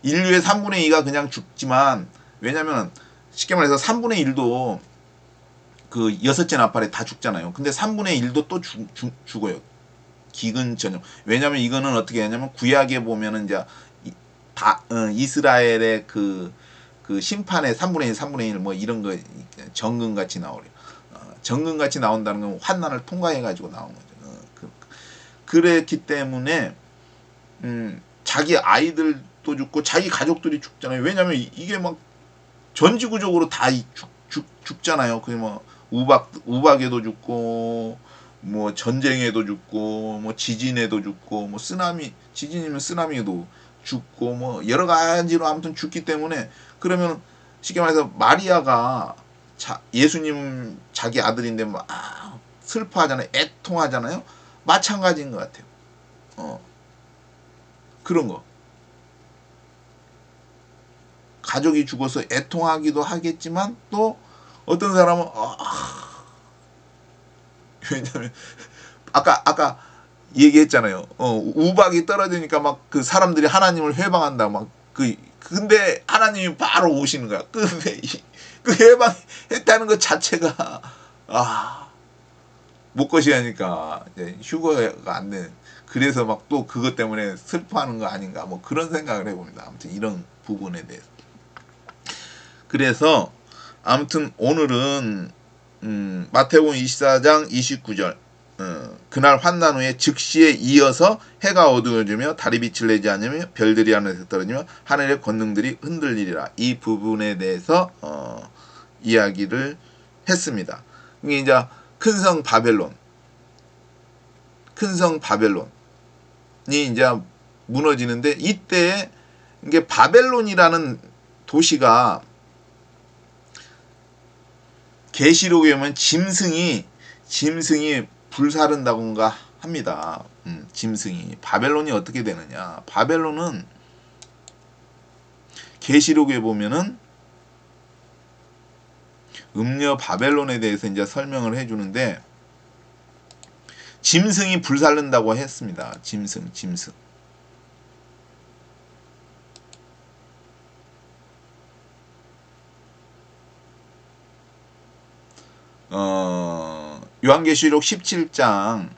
인류의 3분의 2가 그냥 죽지만 왜냐면 쉽게 말해서 3분의 1도 그 여섯째 나팔에 다 죽잖아요. 근데 3분의 1도 또 죽어요. 기근 전염. 왜냐면 이거는 어떻게 하냐면 구약에 보면은 이제 이스라엘의 그 심판의 3분의 1, 3분의 1 뭐 이런 거 정근같이 나오래요. 정근같이 나온다는 건 환난을 통과해가지고 나온 거죠. 그랬기 때문에 자기 아이들도 죽고 자기 가족들이 죽잖아요. 왜냐면 이게 막 전지구적으로 다 죽잖아요. 그 뭐 우박에도 죽고 뭐 전쟁에도 죽고 뭐 지진에도 죽고 뭐 지진이면 쓰나미에도 죽고 뭐 여러 가지로 아무튼 죽기 때문에 그러면 쉽게 말해서 마리아가 예수님 자기 아들인데 막 슬퍼하잖아요. 애통하잖아요. 마찬가지인 것 같아요. 그런 거. 가족이 죽어서 애통하기도 하겠지만 또 어떤 사람은 왜냐면 아까 얘기했잖아요. 우박이 떨어지니까 막 그 사람들이 하나님을 회방한다. 막 근데 하나님이 바로 오시는 거야. 그 회방했다는 것 자체가 못 것이하니까 휴거가 안 되는. 그래서 막 또 그것 때문에 슬퍼하는 거 아닌가 뭐 그런 생각을 해봅니다. 아무튼 이런 부분에 대해서. 그래서 아무튼 오늘은 마태복음 24장 29절 그날 환난 후에 즉시에 이어서 해가 어두워지며 달이 빛을 내지 않으며 별들이 하늘에서 떨어지며 하늘의 권능들이 흔들리리라. 이 부분에 대해서 이야기를 했습니다. 이게 이제 큰성 바벨론이 이제 무너지는데 이때 이게 바벨론이라는 도시가 계시록에 보면 짐승이 불사른다고인가 합니다. 짐승이. 바벨론이 어떻게 되느냐. 바벨론은 계시록에 보면은 음녀 바벨론에 대해서 이제 설명을 해주는데 짐승이 불살른다고 했습니다. 짐승. 요한계시록 17장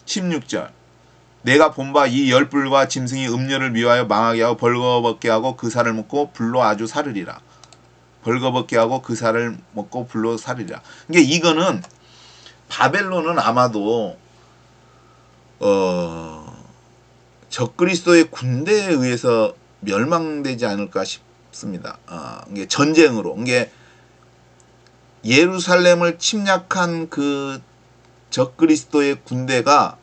16절 내가 본 바 이 열불과 짐승이 음녀를 미워하여 망하게 하고 벌거벗게 하고 그 살을 먹고 불로 아주 사르리라. 벌거벗게 하고 그 살을 먹고 불로 사르리라. 그러니까 이거는 바벨론은 아마도 적그리스도의 군대에 의해서 멸망되지 않을까 싶습니다. 이게 전쟁으로. 이게 예루살렘을 침략한 그 적그리스도의 군대가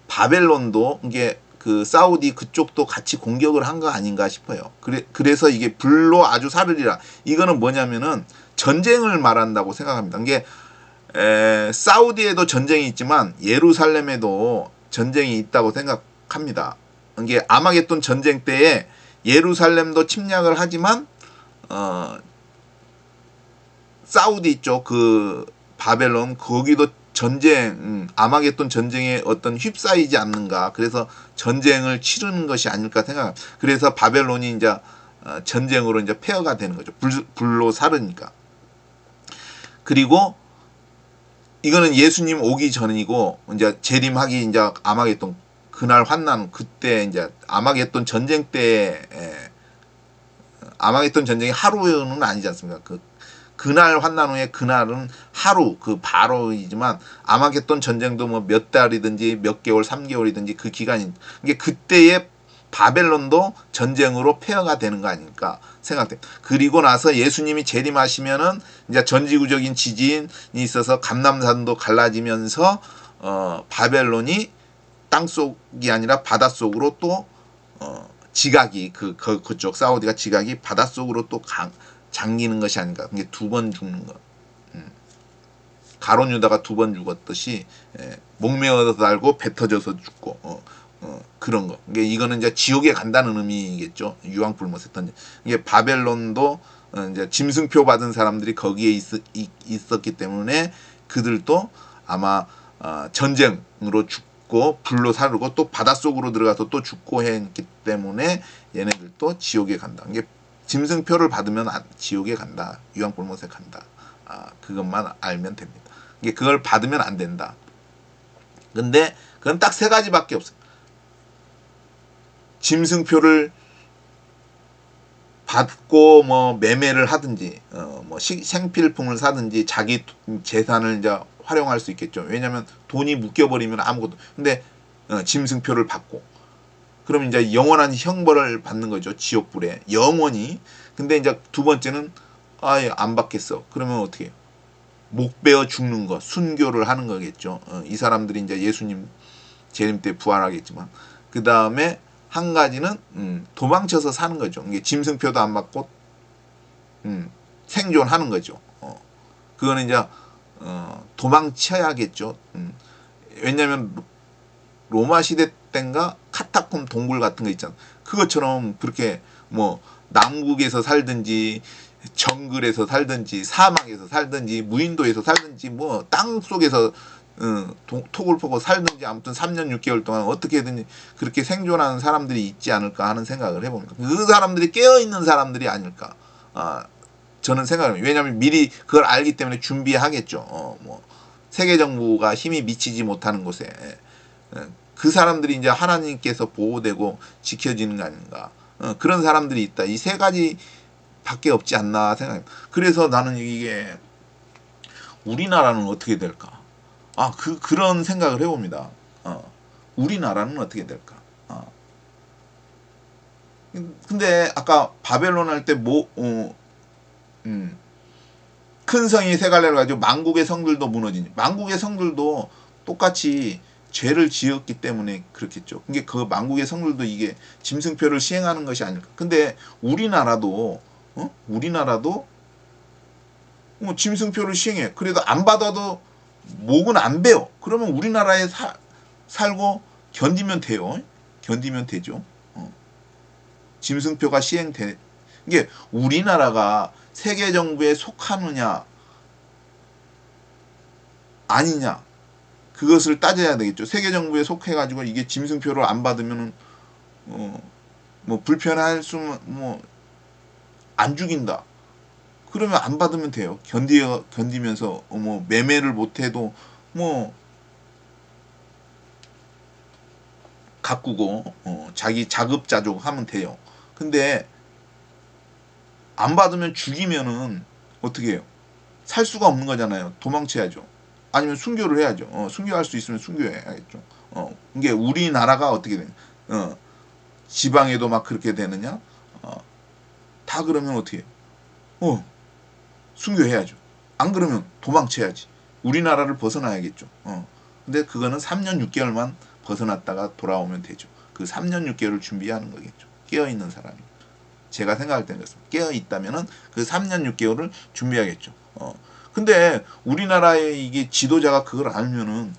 바벨론도 이게 그 사우디 그쪽도 같이 공격을 한 거 아닌가 싶어요. 그래서 이게 불로 아주 사르리라. 이거는 뭐냐면은 전쟁을 말한다고 생각합니다. 이게 사우디에도 전쟁이 있지만 예루살렘에도 전쟁이 있다고 생각합니다. 이게 아마겟돈 전쟁 때에 예루살렘도 침략을 하지만 사우디 쪽 그 바벨론 거기도 전쟁 아마겟돈 전쟁에 어떤 휩싸이지 않는가. 그래서 전쟁을 치르는 것이 아닐까 생각합니다. 그래서 바벨론이 이제 전쟁으로 이제 폐허가 되는 거죠. 불로 사르니까. 그리고 이거는 예수님 오기 전이고 이제 재림하기 이제 아마겟돈 그날 환난 그때 이제 아마겟돈 전쟁 때 아마겟돈 전쟁이 하루는 아니지 않습니까? 그날 환난 후에 그날은 하루 그 바로이지만 아마겟돈 전쟁도 뭐 몇 달이든지 몇 개월 3개월이든지 그 기간이 이게 그때의 바벨론도 전쟁으로 폐허가 되는 거 아닐까 생각됩니다. 그리고 나서 예수님이 재림하시면은 이제 전지구적인 지진이 있어서 감람산도 갈라지면서 바벨론이 땅속이 아니라 바닷속으로 또 지각이 그쪽 사우디가 지각이 바닷속으로 또 잠기는 것이 아닌가. 이게 두 번 죽는 것. 가론 유다가 두 번 죽었듯이 목매어서 살고 배 터져서 죽고 그런 거. 이거는 이제 지옥에 간다는 의미겠죠. 유황불못했던 이게 바벨론도 이제 짐승표 받은 사람들이 거기에 있었기 때문에 그들도 아마 전쟁으로 죽고 불로 사르고 또 바닷속으로 들어가서 또 죽고 했기 때문에 얘네들도 지옥에 간다. 이게 짐승표를 받으면 지옥에 간다. 유황불못에 간다. 그것만 알면 됩니다. 이게 그걸 받으면 안 된다. 근데 그건 딱 세 가지밖에 없어요. 짐승표를 받고 뭐 매매를 하든지 뭐 생필품을 사든지 자기 재산을 이제 활용할 수 있겠죠. 왜냐하면 돈이 묶여버리면 아무것도. 근데 짐승표를 받고 그럼 이제 영원한 형벌을 받는 거죠. 지옥불에 영원히. 근데 이제 두 번째는 아예 안 받겠어. 그러면 어떻게 해요? 목 베어 죽는 거, 순교를 하는 거겠죠. 이 사람들이 이제 예수님 재림 때 부활하겠지만 그 다음에 한 가지는 도망쳐서 사는 거죠. 이게 짐승표도 안 받고 생존하는 거죠. 그거는 이제 도망쳐야겠죠. 왜냐하면 로마 시대 때인가 카타콤 동굴 같은 거 있잖아. 그것처럼 그렇게 뭐 남국에서 살든지 정글에서 살든지 사막에서 살든지 무인도에서 살든지 뭐 땅속에서 톡을 퍼고 살든지 아무튼 3년 6개월 동안 어떻게든 그렇게 생존하는 사람들이 있지 않을까 하는 생각을 해봅니다. 그 사람들이 깨어있는 사람들이 아닐까 저는 생각합니다. 왜냐하면 미리 그걸 알기 때문에 준비하겠죠. 뭐 세계 정부가 힘이 미치지 못하는 곳에 그 사람들이 이제 하나님께서 보호되고 지켜지는 거 아닌가. 그런 사람들이 있다. 이 세 가지 밖에 없지 않나 생각합니다. 그래서 나는 이게 우리나라는 어떻게 될까? 그런 생각을 해봅니다. 우리나라는 어떻게 될까? 근데 아까 바벨론 할 때 큰 성이 세 갈래를 가지고 만국의 성들도 무너지니 만국의 성들도 똑같이 죄를 지었기 때문에 그렇겠죠. 그게 그 만국의 성들도 이게 짐승표를 시행하는 것이 아닐까. 근데 우리나라도 짐승표를 시행해. 그래도 안 받아도 목은 안 베어. 그러면 우리나라에 살고 견디면 돼요. 견디면 되죠. 짐승표가 시행돼. 이게 우리나라가 세계 정부에 속하느냐 아니냐 그것을 따져야 되겠죠. 세계 정부에 속해가지고 이게 짐승표를 안 받으면은 뭐 불편할 수는 뭐 안 죽인다. 그러면 안 받으면 돼요. 견디면서 뭐 매매를 못해도 뭐 가꾸고 자기 자급자족 하면 돼요. 근데 안 받으면 죽이면은 어떻게 해요? 살 수가 없는 거잖아요. 도망쳐야죠. 아니면 순교를 해야죠. 순교할 수 있으면 순교해야겠죠. 이게 우리나라가 어떻게 되냐? 지방에도 막 그렇게 되느냐? 다 그러면 어떻게 해요? 순교해야죠. 안 그러면 도망쳐야지. 우리나라를 벗어나야겠죠. 근데 그거는 3년 6개월만 벗어났다가 돌아오면 되죠. 그 3년 6개월을 준비하는 거겠죠. 깨어있는 사람이. 제가 생각할 때는 그렇습니다. 깨어있다면은 그 3년 6개월을 준비하겠죠. 근데 우리나라의 이게 지도자가 그걸 알면은,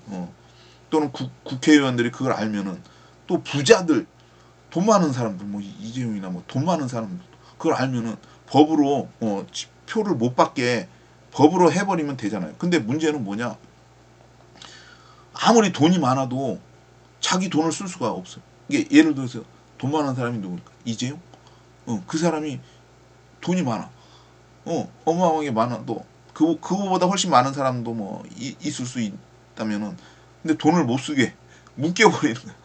또는 국회의원들이 그걸 알면은, 또 부자들, 돈 많은 사람들, 뭐 이재용이나 뭐 돈 많은 사람들, 그걸 알면은 법으로, 표를 못 받게 법으로 해버리면 되잖아요. 근데 문제는 뭐냐? 아무리 돈이 많아도 자기 돈을 쓸 수가 없어요. 이게 예를 들어서 돈 많은 사람이 누굴까? 이재용? 그 사람이 돈이 많아. 어마어마하게 많아도 그거보다 훨씬 많은 사람도 뭐 있을 수 있다면은, 근데 돈을 못 쓰게 묶여버리는 거야.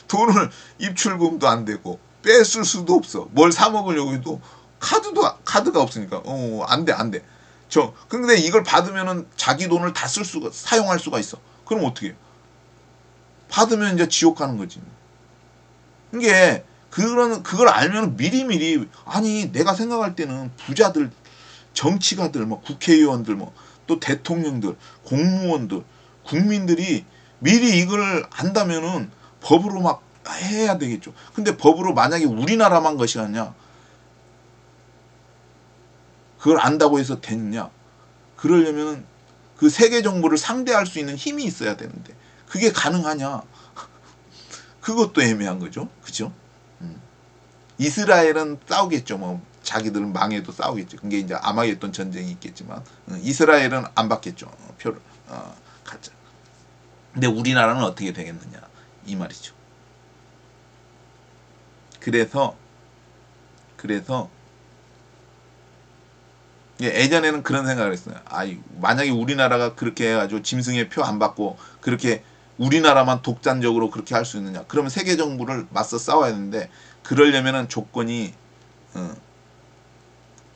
돈을 입출금도 안 되고 뺐을 수도 없어. 뭘 사 먹으려고 해도 카드가 없으니까 안 돼. 근데 이걸 받으면은 자기 돈을 다 사용할 수가 있어. 그럼 어떻게 해? 받으면 이제 지옥 가는 거지. 이게 그걸 알면 미리미리, 아니 내가 생각할 때는 부자들, 정치가들, 뭐 국회의원들, 뭐 또 대통령들, 공무원들, 국민들이 미리 이걸 안다면은 법으로 막 해야 되겠죠. 근데 법으로 만약에 우리나라만 것이 아니냐, 그걸 안다고 해서 됐냐? 그러려면은 그 세계 정부를 상대할 수 있는 힘이 있어야 되는데 그게 가능하냐? 그것도 애매한 거죠. 그죠? 이스라엘은 싸우겠죠. 뭐 자기들은 망해도 싸우겠죠. 그게 이제 아마겟돈 전쟁이 있겠지만, 이스라엘은 안 받겠죠. 표를. 가짜. 근데 우리나라는 어떻게 되겠느냐 이 말이죠. 그래서 예전에는 그런 생각을 했어요. 만약에 우리나라가 그렇게 해가지고 짐승의 표 안 받고 그렇게 우리나라만 독단적으로 그렇게 할 수 있느냐? 그러면 세계 정부를 맞서 싸워야 되는데, 그러려면은 조건이,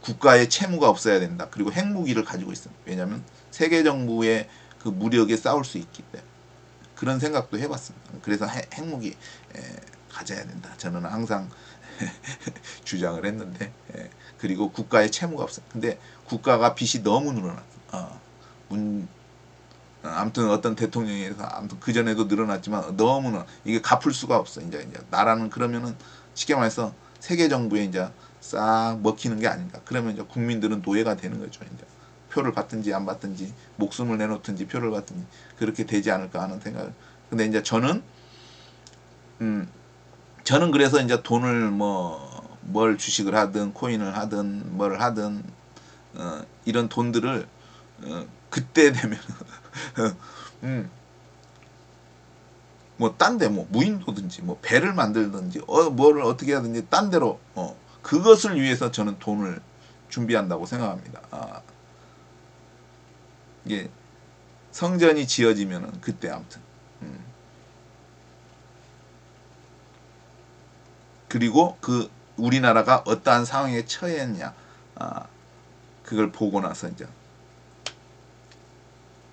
국가의 채무가 없어야 된다. 그리고 핵무기를 가지고 있어요. 왜냐하면 세계 정부의 그 무력에 싸울 수 있기 때문에. 그런 생각도 해봤습니다. 그래서 핵무기 가져야 된다. 저는 항상 주장을 했는데, 그리고 국가의 채무가 없어요. 근데 국가가 빚이 너무 늘어났어. 아무튼 어떤 대통령에서, 아무튼 그 전에도 늘어났지만 너무나 이게 갚을 수가 없어. 이제 나라는 그러면은 쉽게 말해서 세계 정부에 이제 싹 먹히는 게 아닌가. 그러면 이제 국민들은 노예가 되는 거죠. 이제 표를 받든지 안 받든지, 목숨을 내놓든지 표를 받든지, 그렇게 되지 않을까 하는 생각. 근데 이제 저는 그래서 이제 돈을 뭘 주식을 하든 코인을 하든 뭘 하든, 이런 돈들을, 그때 되면 뭐 딴 데 뭐 무인도든지 뭐 배를 만들든지 뭘 어떻게 하든지 딴 데로, 그것을 위해서 저는 돈을 준비한다고 생각합니다. 이게 성전이 지어지면은 그때 아무튼, 그리고 그 우리나라가 어떠한 상황에 처했냐, 그걸 보고 나서 이제,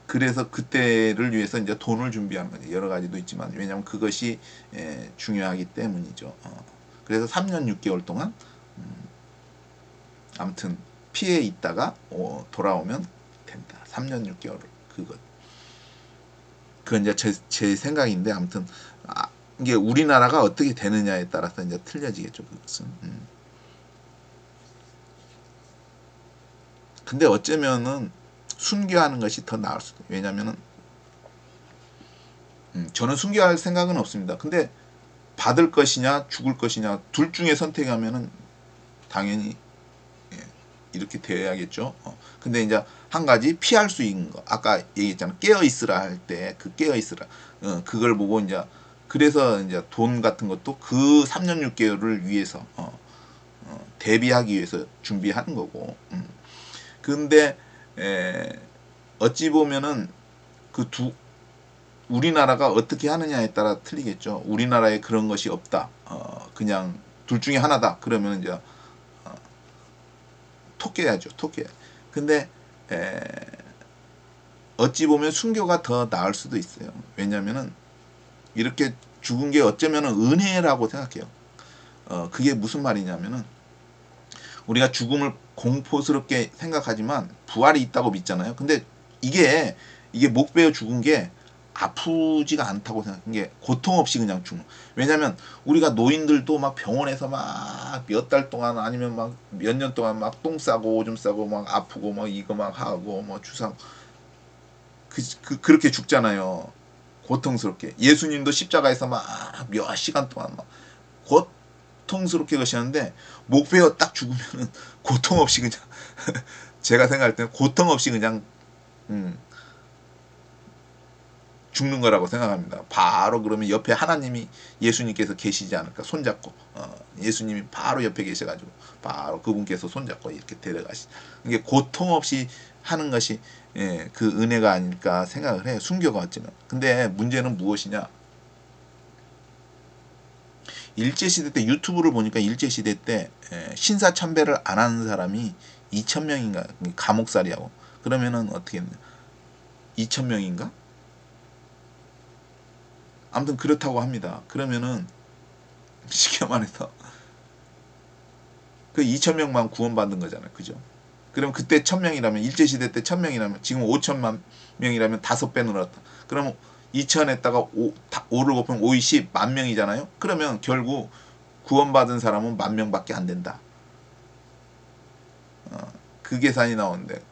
그래서 그때를 위해서 이제 돈을 준비하는 거죠. 여러 가지도 있지만, 왜냐하면 그것이 중요하기 때문이죠. 그래서 3년 6개월 동안, 아무튼 피해 있다가 돌아오면 된다. 3년 6개월. 그건 이제 제 생각인데, 아무튼 이게 우리나라가 어떻게 되느냐에 따라서 이제 틀려지겠죠. 그것은. 근데 어쩌면은 순교하는 것이 더 나을 수도. 왜냐면은 저는 순교할 생각은 없습니다. 근데 받을 것이냐 죽을 것이냐 둘 중에 선택하면은 당연히 이렇게 돼야겠죠. 근데 이제 한 가지 피할 수 있는 거, 아까 얘기했잖아. 깨어 있으라 할 때 그 깨어 있으라, 그걸 보고 이제, 그래서 이제 돈 같은 것도 그 3년 6개월을 위해서, 대비하기 위해서 준비하는 거고. 근데 어찌 보면은 우리나라가 어떻게 하느냐에 따라 틀리겠죠. 우리나라에 그런 것이 없다. 그냥 둘 중에 하나다. 그러면 이제 토끼야죠. 토끼. 근데 어찌 보면 순교가 더 나을 수도 있어요. 왜냐면은 이렇게 죽은 게 어쩌면은 은혜라고 생각해요. 그게 무슨 말이냐면은, 우리가 죽음을 공포스럽게 생각하지만 부활이 있다고 믿잖아요. 근데 이게 목 베어 죽은 게 아프지가 않다고 생각한 게 고통 없이 그냥 죽는. 왜냐면 우리가 노인들도 막 병원에서 막 몇 달 동안 아니면 막 몇 년 동안 막 똥 싸고 오줌 싸고 막 아프고 막 이거 막 하고 뭐 주사 그렇게 죽잖아요. 고통스럽게. 예수님도 십자가에서 막 몇 시간 동안 막 고통스럽게 가시는데 목 베어 딱 죽으면은 고통 없이 그냥 제가 생각할 때는 고통 없이 그냥 음, 죽는 거라고 생각합니다. 바로 그러면 옆에 하나님이 예수님께서 계시지 않을까 손잡고 예수님이 바로 옆에 계셔가지고 바로 그분께서 손잡고 이렇게 데려가시. 이게 고통 없이 하는 것이 그 은혜가 아닐까 생각을 해요. 순교가 어찌는. 근데 문제는 무엇이냐? 일제시대 때 유튜브를 보니까 일제시대 때 신사참배를 안 하는 사람이 2,000명인가 감옥살이하고 그러면은 어떻게 했냐? 2,000명인가? 아무튼 그렇다고 합니다. 그러면은 쉽게 말해서 그 2,000명만 구원받은 거잖아요. 그죠? 그럼 그때 1,000명이라면 일제시대 때 1,000명이라면 지금 5천만 명이라면 5배 늘었다. 그러면 2,000에다가 5를 곱하면 5, 10만 명이잖아요. 그러면 결국 구원받은 사람은 10,000명밖에 안 된다. 그 계산이 나오는데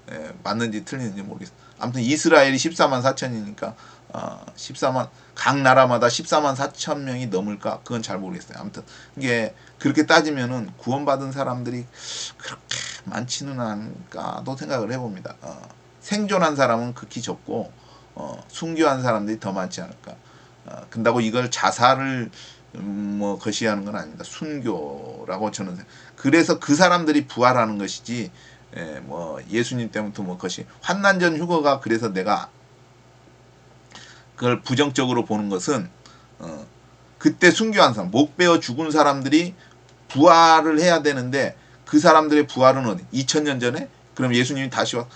맞는지 틀리는지 모르겠어요. 아무튼 이스라엘이 14만 4천이니까 14만 각 나라마다 14만 4천 명이 넘을까 그건 잘 모르겠어요. 아무튼 이게 그렇게 따지면은 구원받은 사람들이 그렇게 많지는 않을까도 생각을 해봅니다. 생존한 사람은 극히 적고 순교한 사람들이 더 많지 않을까. 근다고 이걸 자살을 뭐 거시하는 건 아닙니다. 순교라고 저는 그래서 그 사람들이 부활하는 것이지 뭐 예수님 때부터 뭐 것이 환난전 휴거가 그래서 내가 그걸 부정적으로 보는 것은 그때 순교한 사람 목 베어 죽은 사람들이 부활을 해야 되는데 그 사람들의 부활은 어디 2000년 전에 그럼 예수님이 다시 와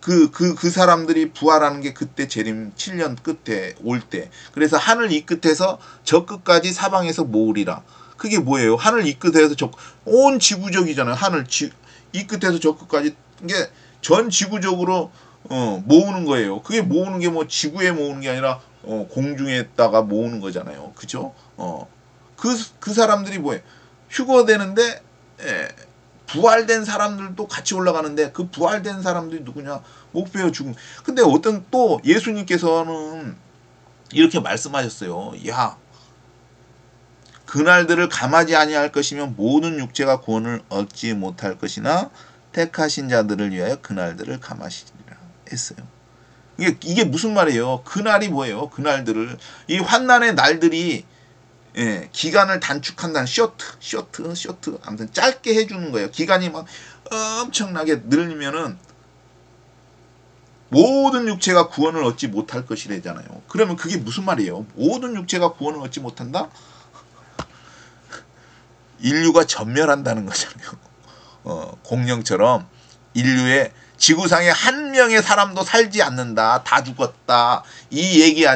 그 사람들이 부활하는 게 그때 재림 7년 끝에 올 때. 그래서 하늘 이 끝에서 저 끝까지 사방에서 모으리라. 그게 뭐예요? 하늘 이 끝에서 온 지구적이잖아요. 이 끝에서 저 끝까지 이게 전 지구적으로 모으는 거예요. 그게 모으는 게 뭐 지구에 모으는 게 아니라 공중에다가 모으는 거잖아요. 그죠? 그 사람들이 뭐예요? 휴거되는데 부활된 사람들도 같이 올라가는데 그 부활된 사람들이 누구냐? 못 베어 죽음. 근데 어떤 또 예수님께서는 이렇게 말씀하셨어요. 야, 그날들을 감하지 아니할 것이면 모든 육체가 구원을 얻지 못할 것이나 택하신 자들을 위하여 그날들을 감하시리라 했어요. 이게 무슨 말이에요? 그날이 뭐예요? 그날들을 이 환난의 날들이 기간을 단축한다는 쇼트 아무튼 짧게 해주는 거예요. 기간이 막 엄청나게 늘리면은 모든 육체가 구원을 얻지 못할 것이래잖아요. 그러면 그게 무슨 말이에요? 모든 육체가 구원을 얻지 못한다? 인류가 전멸한다는 거잖아요. 공룡처럼 인류의 지구상에 한 명의 사람도 살지 않는다. 다 죽었다. 이 얘기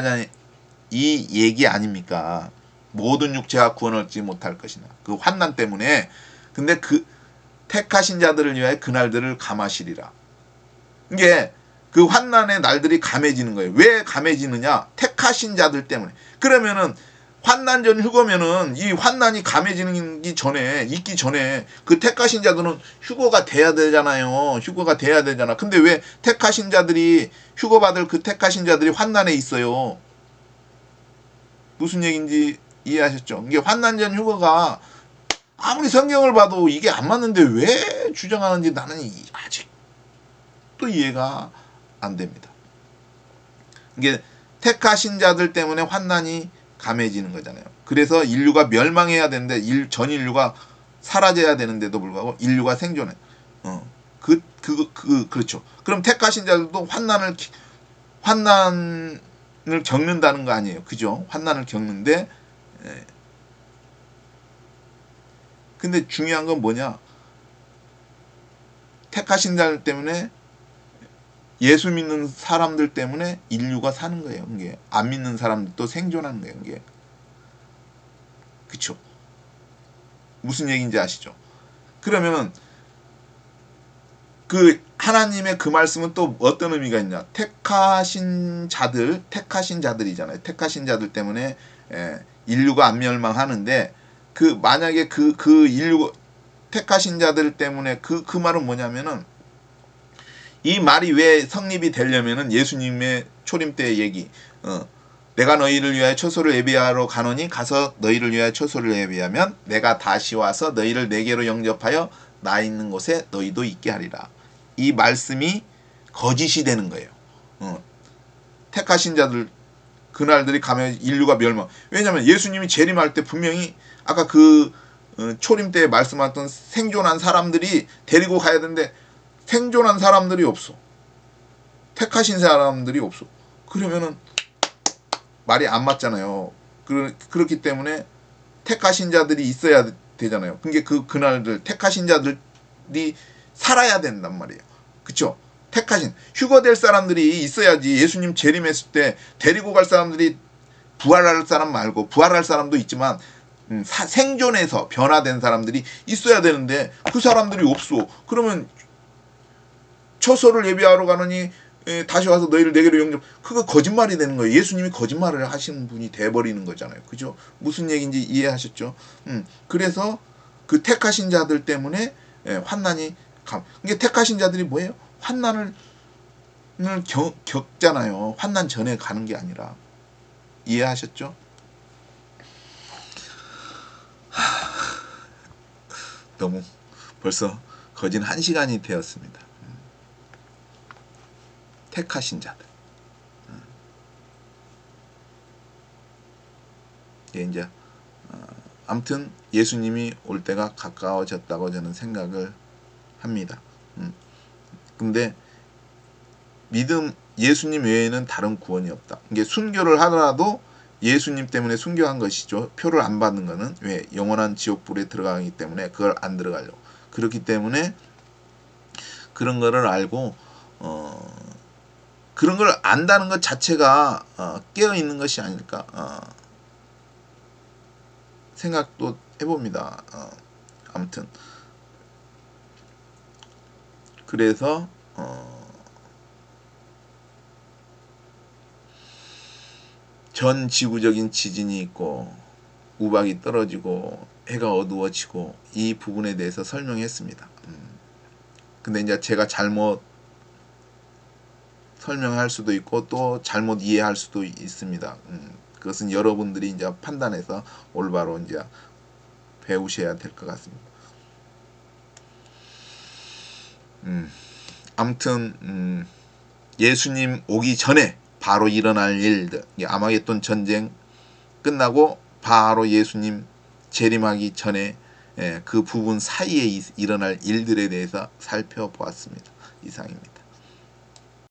아닙니까? 모든 육체가 구원을 얻지 못할 것이나 그 환난 때문에. 근데 그 택하신 자들을 위하여 그날들을 감하시리라. 이게 그 환난의 날들이 감해지는 거예요. 왜 감해지느냐? 택하신 자들 때문에. 그러면은 환난전 휴거면은 이 환난이 감해지기 전에 있기 전에 그 택하신 자들은 휴거가 돼야 되잖아요. 휴거가 돼야 되잖아. 근데 왜 택하신 자들이 휴거 받을 그 택하신 자들이 환난에 있어요? 무슨 얘기인지 이해하셨죠? 이게 환난전 휴거가 아무리 성경을 봐도 이게 안 맞는데 왜 주장하는지 나는 아직도 이해가 안 됩니다. 이게 택하신 자들 때문에 환난이 감해지는 거잖아요. 그래서 인류가 멸망해야 되는데 전 인류가 사라져야 되는데도 불구하고 인류가 생존해. 그렇죠. 그럼 택하신 자들도 환난을 겪는다는 거 아니에요. 그죠? 환난을 겪는데 근데 중요한 건 뭐냐? 택하신 자들 때문에 예수 믿는 사람들 때문에 인류가 사는 거예요. 이게 안 믿는 사람들도 생존하는 거예요. 이게 그쵸? 무슨 얘기인지 아시죠? 그러면 그 하나님의 그 말씀은 또 어떤 의미가 있냐? 택하신 자들이잖아요. 택하신 자들 때문에 인류가 안 멸망하는데, 그 만약에 그 인류 택하신 자들 때문에 그 말은 뭐냐면은, 이 말이 왜 성립이 되려면은 예수님의 초림 때의 얘기, 내가 너희를 위하여 처소를 예비하러 가노니 가서 너희를 위하여 처소를 예비하면 내가 다시 와서 너희를 내게로 영접하여 나 있는 곳에 너희도 있게 하리라. 이 말씀이 거짓이 되는 거예요. 택하신 자들 그날들이 가면 인류가 멸망. 왜냐하면 예수님이 재림할 때 분명히 아까 그 초림 때 말씀하셨던 생존한 사람들이 데리고 가야 되는데 생존한 사람들이 없어. 택하신 사람들이 없어. 그러면은 말이 안 맞잖아요. 그렇기 때문에 택하신 자들이 있어야 되잖아요. 그게 그날들 택하신 자들이 살아야 된단 말이에요. 그쵸? 택하신 휴거될 사람들이 있어야지. 예수님 재림했을 때 데리고 갈 사람들이 부활할 사람 말고, 부활할 사람도 있지만 생존해서 변화된 사람들이 있어야 되는데 그 사람들이 없어. 그러면 처소를 예비하러 가느니 다시 와서 너희를 내게로 영접. 그거 거짓말이 되는 거예요. 예수님이 거짓말을 하시는 분이 돼버리는 거잖아요. 그죠? 무슨 얘기인지 이해하셨죠? 그래서 그 택하신 자들 때문에 환난이 이게 택하신 자들이 뭐예요? 환난을 겪잖아요. 환난 전에 가는 게 아니라. 이해하셨죠? 너무 벌써 거진 1시간이 되었습니다. 택하신 자들. 이제 아무튼 예수님이 올 때가 가까워졌다고 저는 생각을 합니다. 근데 예수님 외에는 다른 구원이 없다. 이게 순교를 하더라도 예수님 때문에 순교한 것이죠. 표를 안 받는 거는 왜? 영원한 지옥불에 들어가기 때문에 그걸 안 들어가려고. 그렇기 때문에 그런 거를 알고 그런 걸 안다는 것 자체가 깨어 있는 것이 아닐까 생각도 해봅니다. 아무튼 그래서 전 지구적인 지진이 있고 우박이 떨어지고 해가 어두워지고 이 부분에 대해서 설명했습니다. 근데 이제 제가 잘못 설명할 수도 있고 또 잘못 이해할 수도 있습니다. 그것은 여러분들이 이제 판단해서 올바로 이제 배우셔야 될 것 같습니다. 아무튼 예수님 오기 전에 바로 일어날 일들, 아마겟돈 전쟁 끝나고 바로 예수님 재림하기 전에 그 부분 사이에 일어날 일들에 대해서 살펴보았습니다. 이상입니다.